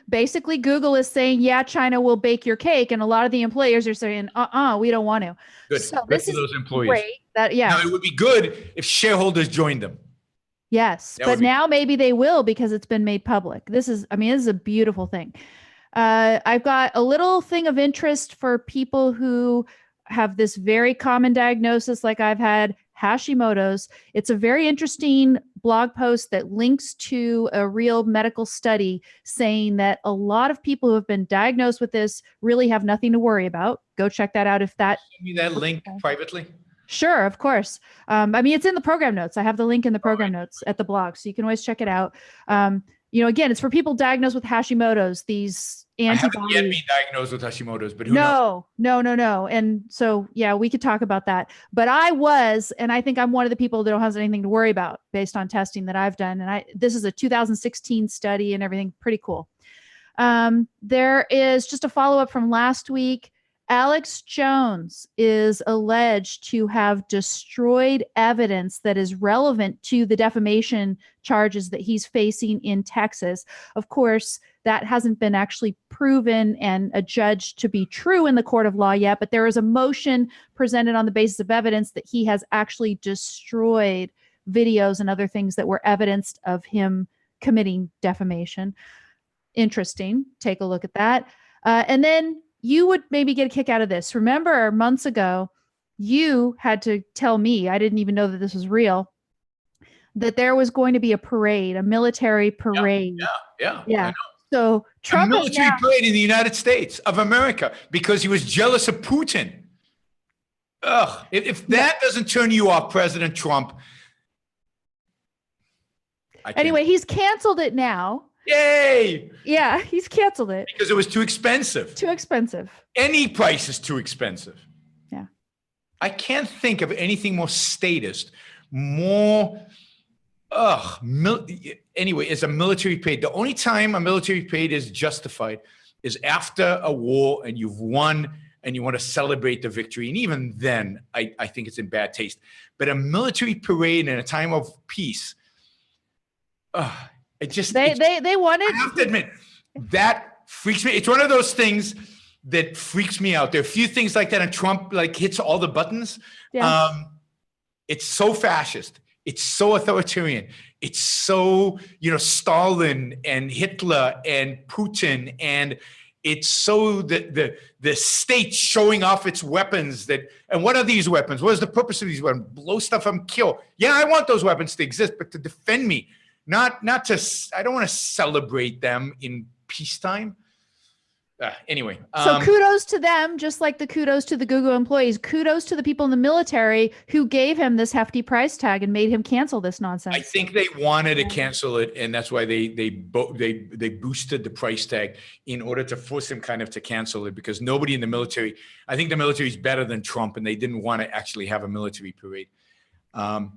C: basically Google is saying, yeah, China will bake your cake. And a lot of the employers are saying, we don't want to.
B: Good.
C: So
B: this is those employees.
C: Great. Now,
B: it would be good if shareholders joined them.
C: Yes. But now maybe they will because it's been made public. This is a beautiful thing. I've got a little thing of interest for people who have this very common diagnosis like I've had, Hashimoto's. It's a very interesting blog post that links to a real medical study saying that a lot of people who have been diagnosed with this really have nothing to worry about. Go check that out if that.
B: Send me that link privately.
C: Sure, of course. It's in the program notes. I have the link in the program notes at the blog, so you can always check it out. Again, it's for people diagnosed with Hashimoto's, these antibodies.
B: I haven't yet been diagnosed with Hashimoto's, but who knows?
C: No. And so, yeah, we could talk about that. But I was, and I think I'm one of the people that don't have anything to worry about based on testing that I've done. And this is a 2016 study and everything, pretty cool. There is just a follow-up from last week. Alex Jones is alleged to have destroyed evidence that is relevant to the defamation charges that he's facing in Texas. Of course, that hasn't been actually proven and adjudged to be true in the court of law yet, but there is a motion presented on the basis of evidence that he has actually destroyed videos and other things that were evidence of him committing defamation. Interesting. Take a look at that. And then you would maybe get a kick out of this. Remember, months ago, you had to tell me, I didn't even know that this was real, that there was going to be a parade, a military parade.
B: Yeah.
C: I know. So Trump
B: a military parade in the United States of America because he was jealous of Putin. Ugh. If that doesn't turn you off, President Trump.
C: Anyway, he's canceled it now.
B: Yay!
C: Yeah, he's canceled it.
B: Because it was too expensive.
C: Too expensive.
B: Any price is too expensive.
C: Yeah.
B: I can't think of anything more statist, more, anyway, it's a military parade. The only time a military parade is justified is after a war and you've won and you want to celebrate the victory. And even then, I think it's in bad taste. But a military parade in a time of peace,
C: They wanted.
B: I have to admit, that freaks me. It's one of those things that freaks me out. There are a few things like that, and Trump like hits all the buttons.
C: Yeah.
B: It's so fascist. It's so authoritarian. It's so, Stalin and Hitler and Putin, and it's so the state showing off its weapons. And what are these weapons? What is the purpose of these weapons? Blow stuff up and kill. Yeah, I want those weapons to exist, but to defend me, not to. I don't want to celebrate them in peacetime. Anyway.
C: So kudos to them, just like the kudos to the Google employees. Kudos to the people in the military who gave him this hefty price tag and made him cancel this nonsense.
B: I think they wanted to cancel it, and that's why they boosted the price tag in order to force him kind of to cancel it, because nobody in the military, I think the military is better than Trump, and they didn't want to actually have a military parade. I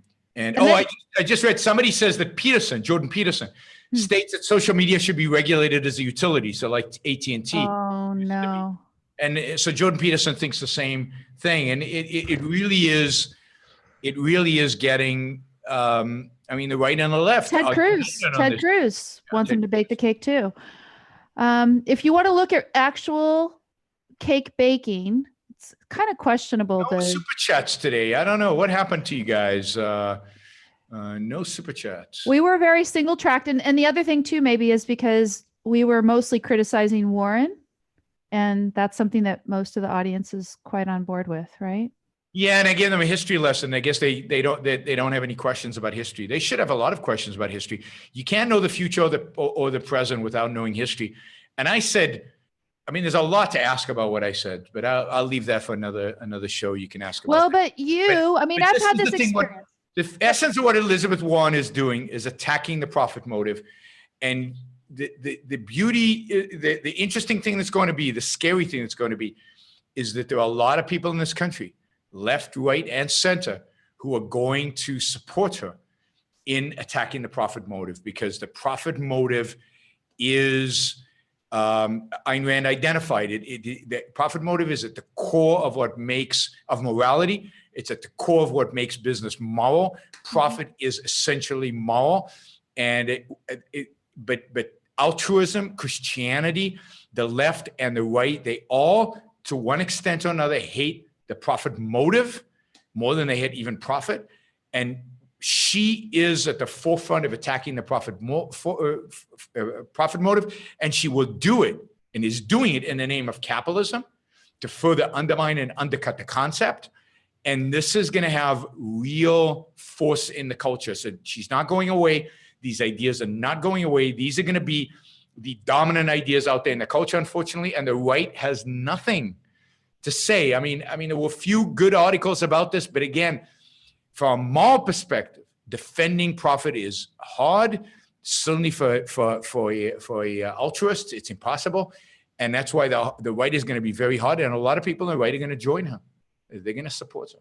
B: just read somebody says that Jordan Peterson, states that social media should be regulated as a utility. So like AT&T.
C: Oh, no.
B: And so Jordan Peterson thinks the same thing. And it really is getting, the right and the left.
C: Ted Cruz wants him to bake the cake too. If you want to look at actual cake baking, it's kind of questionable.
B: No super chats today. I don't know what happened to you guys. No super chats.
C: We were very single tracked. And the other thing too, maybe, is because we were mostly criticizing Warren. And that's something that most of the audience is quite on board with, right?
B: Yeah, and I gave them a history lesson. I guess they don't have any questions about history. They should have a lot of questions about history. You can't know the future or the present without knowing history. And I said, there's a lot to ask about what I said, but I'll leave that for another show. You can ask about.
C: Well, but I've had this experience.
B: The essence of what Elizabeth Warren is doing is attacking the profit motive. And the beauty, the interesting thing that's going to be, the scary thing that's going to be, is that there are a lot of people in this country, left, right, and center, who are going to support her in attacking the profit motive, because the profit motive is, Ayn Rand identified it. The profit motive is at the core of of morality. It's at the core of what makes business moral. Profit is essentially moral, and but altruism, Christianity, the left and the right, they all, to one extent or another, hate the profit motive more than they hate even profit. And she is at the forefront of attacking the profit motive, and she will do it, and is doing it in the name of capitalism, to further undermine and undercut the concept. And this is going to have real force in the culture. So she's not going away. These ideas are not going away. These are going to be the dominant ideas out there in the culture, unfortunately. And the right has nothing to say. There were a few good articles about this, but again, from a moral perspective, defending profit is hard. Certainly for a altruist, it's impossible. And that's why the right is going to be very hard. And a lot of people on the right are going to join her. They're going to support her.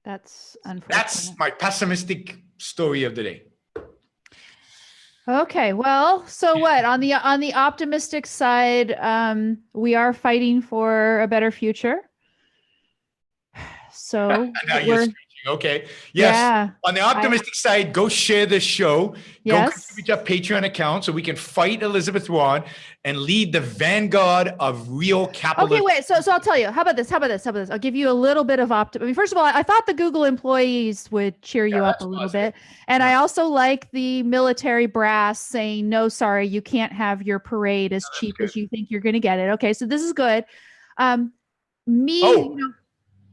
C: That's unfortunate.
B: That's my pessimistic story of the day.
C: Okay, well, so what? On the optimistic side, we are fighting for a better future. So
B: okay. Yes.
C: Yeah,
B: on the optimistic side, go share this show.
C: Yes.
B: Go contribute to our Patreon account so we can fight Elizabeth Warren and lead the vanguard of real capitalism.
C: Okay, wait. So I'll tell you. How about this? I'll give you a little bit of optimism. First of all, I thought the Google employees would cheer you up a little bit. And I also like the military brass saying, no, sorry, you can't have your parade as cheap as you think you're going to get it. Okay, so this is good.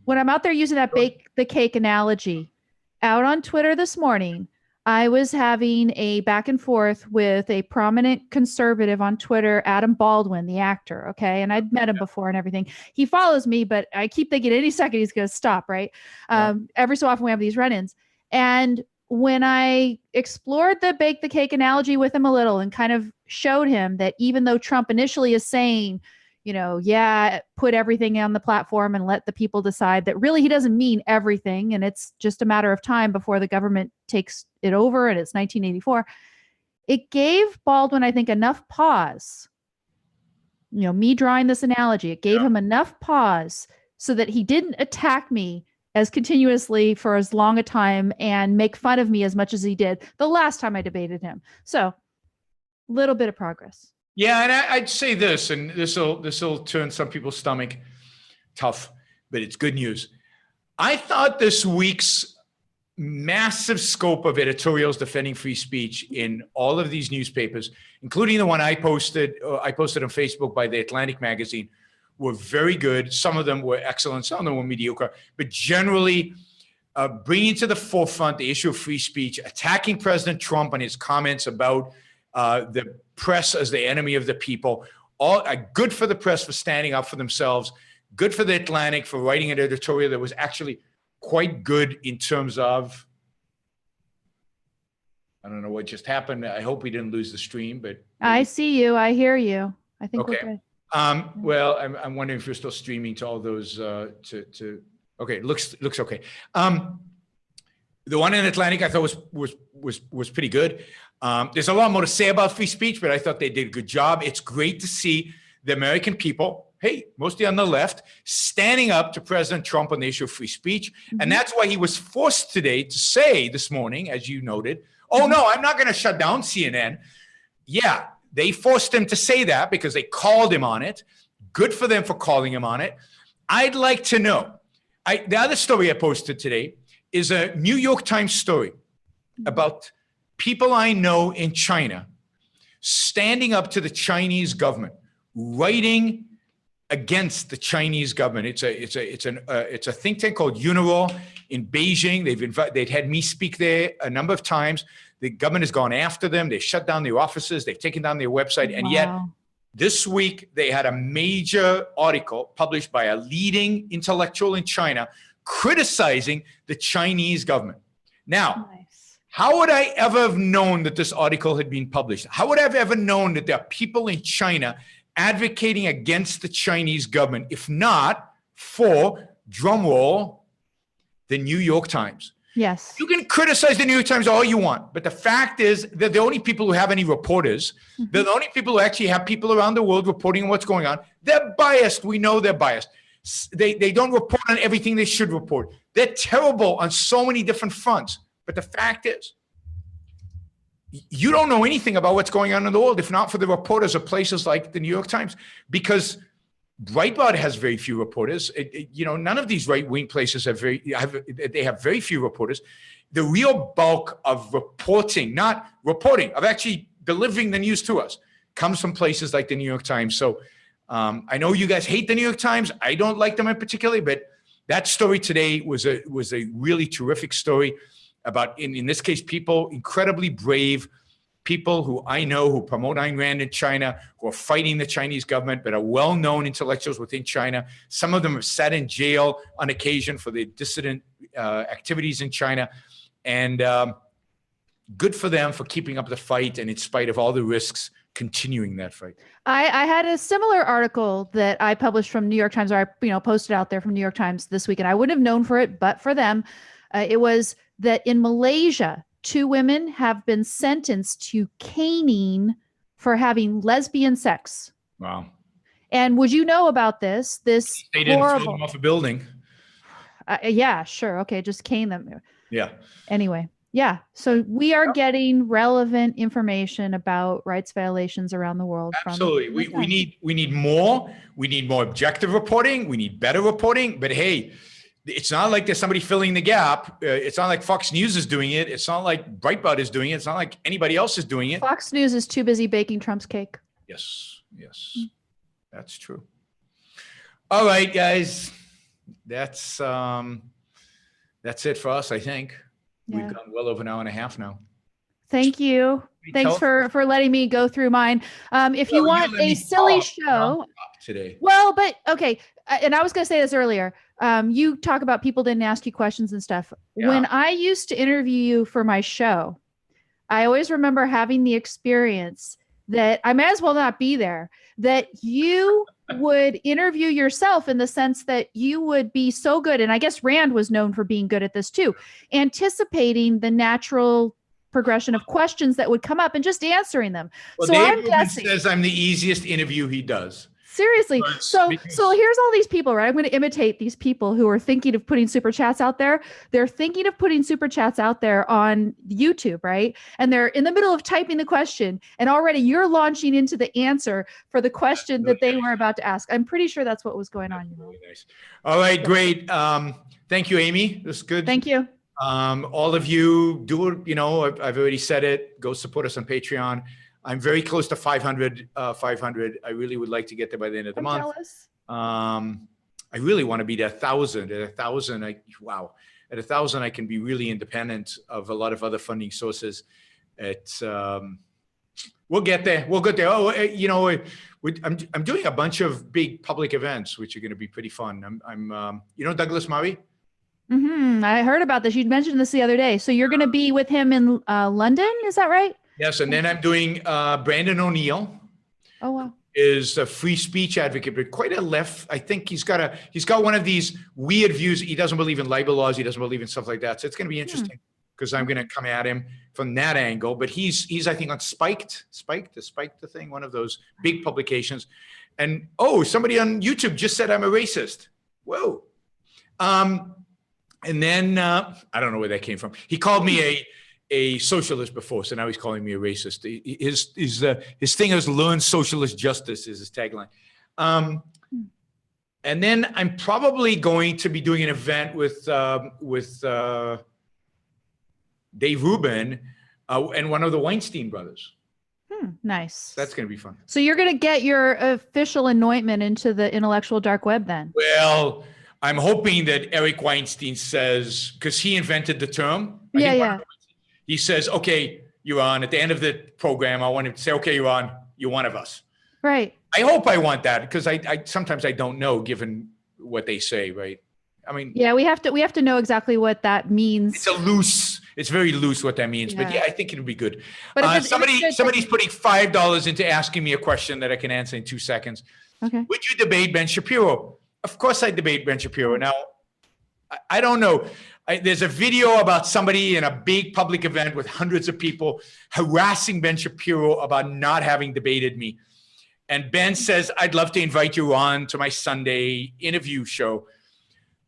C: When I'm out there using that bake the cake analogy, out on Twitter this morning, I was having a back and forth with a prominent conservative on Twitter, Adam Baldwin, the actor. Okay. And I'd met him before and everything. He follows me, but I keep thinking any second he's going to stop. Right. Every so often we have these run-ins. And when I explored the bake the cake analogy with him a little and kind of showed him that even though Trump initially is saying, put everything on the platform and let the people decide, that really he doesn't mean everything. And it's just a matter of time before the government takes it over. And it's 1984. It gave Baldwin, I think, enough pause. Me drawing this analogy, it gave him enough pause so that he didn't attack me as continuously for as long a time and make fun of me as much as he did the last time I debated him. So, little bit of progress.
B: Yeah, and I'd say this, and this will turn some people's stomach tough, but it's good news. I thought this week's massive scope of editorials defending free speech in all of these newspapers, including the one I posted on Facebook by The Atlantic magazine, were very good. Some of them were excellent, some of them were mediocre, but generally bringing to the forefront the issue of free speech, attacking President Trump and his comments about the press as the enemy of the people. All good for the press for standing up for themselves. Good for The Atlantic for writing an editorial that was actually quite good in terms of, I don't know what just happened. I hope we didn't lose the stream, but
C: I see you. I hear you. I think
B: okay.
C: We're good.
B: Well, I'm wondering if you're still streaming to all those okay, looks okay. The one in Atlantic I thought was pretty good. There's a lot more to say about free speech, but I thought they did a good job. It's great to see the American people, hey, mostly on the left, standing up to President Trump on the issue of free speech. Mm-hmm. And that's why he was forced today to say this morning, as you noted, oh no, I'm not going to shut down CNN. Yeah, they forced him to say that because they called him on it. Good for them for calling him on it. I'd like to know, the other story I posted today is a New York Times story about people I know in China standing up to the Chinese government, writing against the Chinese government. It's a think tank called Unilaw in Beijing. They've had me speak there a number of times. The government has gone after them. They shut down their offices. They've taken down their website. And yet this week they had a major article published by a leading intellectual in China criticizing the Chinese government. Now, how would I ever have known that this article had been published? How would I have ever known that there are people in China advocating against the Chinese government, if not for, drumroll, the New York Times?
C: Yes.
B: You can criticize the New York Times all you want, but the fact is they're the only people who have any reporters. Mm-hmm. They're the only people who actually have people around the world reporting on what's going on. They're biased. We know they're biased. They don't report on everything they should report. They're terrible on so many different fronts. But the fact is, you don't know anything about what's going on in the world if not for the reporters of places like the New York Times, because Breitbart has very few reporters. None of these right-wing places have very few reporters. The real bulk of reporting, not reporting, of actually delivering the news to us, comes from places like the New York Times. So I know you guys hate the New York Times. I don't like them in particular, but that story today was a really terrific story about, in this case, people, incredibly brave people who I know who promote Ayn Rand in China, who are fighting the Chinese government, but are well-known intellectuals within China. Some of them have sat in jail on occasion for their dissident activities in China. And good for them for keeping up the fight and in spite of all the risks, continuing that fight.
C: I had a similar article that I published from New York Times, or I posted out there from New York Times this week, and I wouldn't have known for it, but for them, it was that in Malaysia, 2 women have been sentenced to caning for having lesbian sex.
B: Wow.
C: And would you know about this? They
B: didn't throw them off a building.
C: Yeah, sure. Okay, just cane them.
B: Yeah.
C: Anyway, yeah. So we are getting relevant information about rights violations around the world.
B: Absolutely. We need more. We need more objective reporting. We need better reporting. But hey, it's not like there's somebody filling the gap. It's not like Fox News is doing it. It's not like Breitbart is doing it. It's not like anybody else is doing it.
C: Fox News is too busy baking Trump's cake.
B: Yes, that's true. All right, guys, that's it for us. I think we've gone well over an hour and a half now.
C: Thank you. Thanks for letting me go through mine. If you want a silly show
B: today.
C: Well, but okay. And I was going to say this earlier. You talk about people didn't ask you questions and stuff. Yeah. When I used to interview you for my show, I always remember having the experience that I may as well not be there, that you would interview yourself in the sense that you would be so good. And I guess Rand was known for being good at this too, anticipating the natural progression of questions that would come up and just answering them.
B: Well, so Dave says I'm the easiest interview he does.
C: Seriously. So
B: because
C: here's all these people, right? I'm going to imitate these people who are thinking of putting super chats out there. They're thinking of putting super chats out there on YouTube, right? And they're in the middle of typing the question, and already you're launching into the answer for the question that they were about to ask. I'm pretty sure that's what was going on.
B: really nice. All right, great. Thank you, Amy. This is good.
C: Thank you.
B: All of you do it. You know, I've already said it. Go support us on Patreon. I'm very close to 500. 500. I really would like to get there by the end of the month.
C: Jealous.
B: I really want to be at 1,000. At 1,000, wow. At 1,000, I can be really independent of a lot of other funding sources. It's we'll get there. We'll get there. Oh, you know, I'm doing a bunch of big public events, which are going to be pretty fun. I'm you know, Douglas Murray.
C: I heard about this. You'd mentioned this the other day. So you're going to be with him in London. Is that right?
B: Yes, and then I'm doing Brandon O'Neill.
C: Oh wow.
B: Is a free speech advocate, but quite a left. I think he's got one of these weird views. He doesn't believe in libel laws. He doesn't believe in stuff like that. So it's going to be interesting because I'm going to come at him from that angle. But he's I think on Spiked the thing, one of those big publications. And somebody on YouTube just said I'm a racist. Whoa. And then I don't know where that came from. He called me a socialist before, so now he's calling me a racist. His thing is learn socialist justice is his tagline. And then I'm probably going to be doing an event with Dave Rubin and one of the Weinstein brothers.
C: Nice.
B: That's going to be fun.
C: So you're going to get your official anointment into the intellectual dark web then?
B: Well, I'm hoping that Eric Weinstein says, because he invented the term.
C: Yeah.
B: He says, okay, Yaron, at the end of the program, I want him to say, okay, Yaron, you're one of us. Right. I hope I want that because I sometimes I don't know given what they say, right? I mean,
C: yeah, we have to know exactly what that means.
B: It's very loose what that means, but yeah, I think it'll be good.
C: But
B: somebody's putting $5 into asking me a question that I can answer in 2 seconds.
C: Okay.
B: Would you debate Ben Shapiro? Of course I debate Ben Shapiro. Now, I don't know. There's a video about somebody in a big public event with hundreds of people harassing Ben Shapiro about not having debated me. And Ben says, I'd love to invite you on to my Sunday interview show.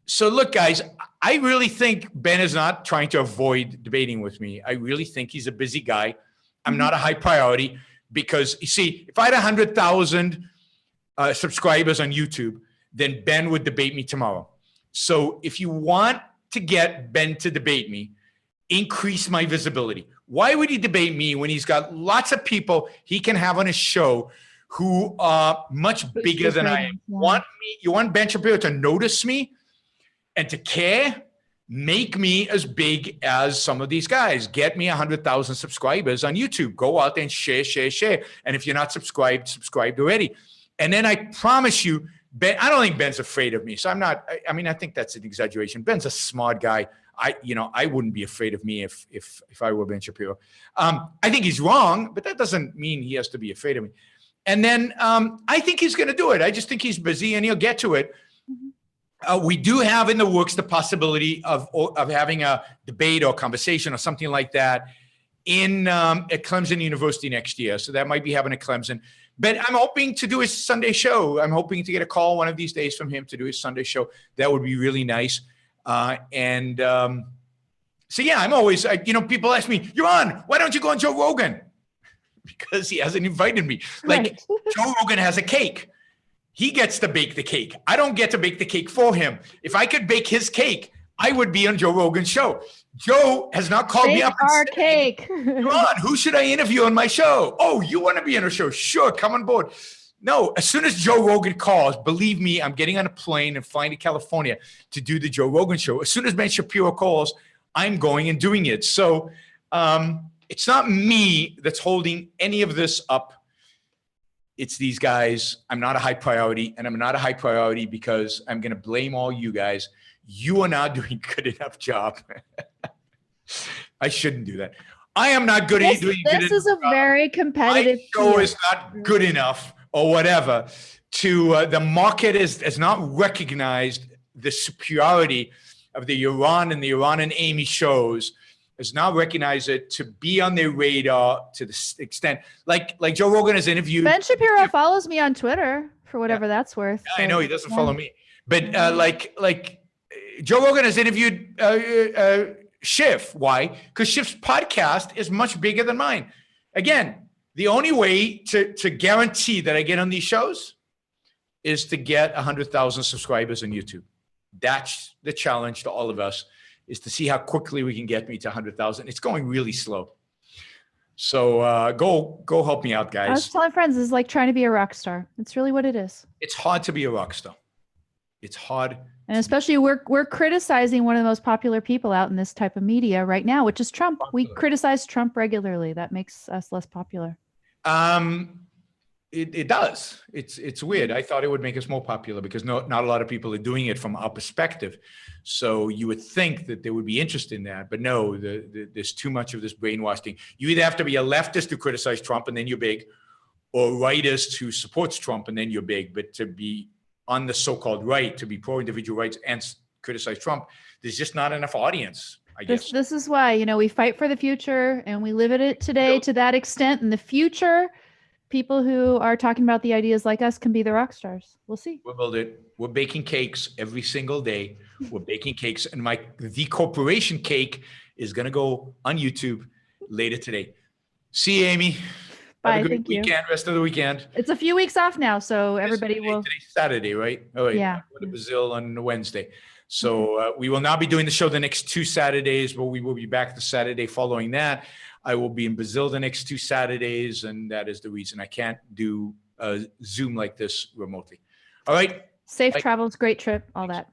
B: So look, guys, I really think Ben is not trying to avoid debating with me. I really think he's a busy guy. I'm not a high priority because, you see, if I had 100,000 subscribers on YouTube, then Ben would debate me tomorrow. So if you want to get Ben to debate me, increase my visibility. Why would he debate me when he's got lots of people he can have on his show who are much bigger than I am? You want Ben Shapiro to notice me and to care? Make me as big as some of these guys. Get me 100,000 subscribers on YouTube. Go out there and share. And if you're not subscribed already. And then I promise you, Ben, I don't think Ben's afraid of me. So I'm not, I mean, I think that's an exaggeration. Ben's a smart guy. I wouldn't be afraid of me if I were Ben Shapiro. I think he's wrong, but that doesn't mean he has to be afraid of me. And then I think he's going to do it. I just think he's busy and he'll get to it. We do have in the works the possibility of having a debate or conversation or something like that at Clemson University next year. So that might be happening at Clemson. But I'm hoping to do his Sunday show. I'm hoping to get a call one of these days from him to do his Sunday show. That would be really nice. So yeah, I'm always, people ask me, Yaron, why don't you go on Joe Rogan? Because he hasn't invited me. Like Joe Rogan has a cake. He gets to bake the cake. I don't get to bake the cake for him. If I could bake his cake, I would be on Joe Rogan's show. Joe has not called me up and
C: our
B: said,
C: cake.
B: Yaron, who should I interview on my show? Oh, you want to be on a show? Sure, come on board. No, as soon as Joe Rogan calls, believe me, I'm getting on a plane and flying to California to do the Joe Rogan show. As soon as Ben Shapiro calls, I'm going and doing it. So it's not me that's holding any of this up. It's these guys. I'm not a high priority, and I'm not a high priority because I'm going to blame all you guys. You are not doing a good enough job. I shouldn't do that. I am not doing good enough.
C: This is a very competitive
B: My show is not good enough or whatever. The market has not recognized the superiority of the Yaron and the Yaron and Amy shows. Has now recognized it to be on their radar to the extent like Joe Rogan has interviewed.
C: Ben Shapiro follows me on Twitter. for whatever that's worth.
B: I know he doesn't
C: yeah.
B: follow me, but like Joe Rogan has interviewed Schiff. Why? Because Schiff's podcast is much bigger than mine. Again, the only way to guarantee that I get on these shows is to get 100,000 subscribers on YouTube. That's the challenge to all of us, is to see how quickly we can get me to 100,000. It's going really slow. So go help me out, guys.
C: I was telling friends, it's like trying to be a rock star. It's really what it is.
B: It's hard to be a rock star. It's hard.
C: And especially we're criticizing one of the most popular people out in this type of media right now, which is Trump. We criticize Trump regularly. That makes us less popular.
B: It does. It's weird. I thought it would make us more popular because not a lot of people are doing it from our perspective. So you would think that there would be interest in that, but no, there's too much of this brainwashing. You either have to be a leftist to criticize Trump and then you're big, or rightist who supports Trump and then you're big. But to be on the so-called right, to be pro-individual rights and criticize Trump, there's just not enough audience, I guess.
C: This is why, we fight for the future and we live in it today to that extent. In the future, people who are talking about the ideas like us can be the rock stars. We'll see.
B: We'll build it. We're baking cakes every single day. We're baking cakes. And the corporation cake is going to go on YouTube later today. See you, Amy.
C: Bye.
B: Have a good
C: Thank you.
B: weekend, rest of the weekend.
C: It's a few weeks off now, so everybody will.
B: Today's Saturday, right? Oh, wait.
C: Yeah.
B: Go to Brazil on Wednesday. So we will not be doing the show the next 2 Saturdays, but we will be back the Saturday following that. I will be in Brazil the next 2 Saturdays, and that is the reason I can't do Zoom like this remotely. All right.
C: Safe travels, great trip, all that.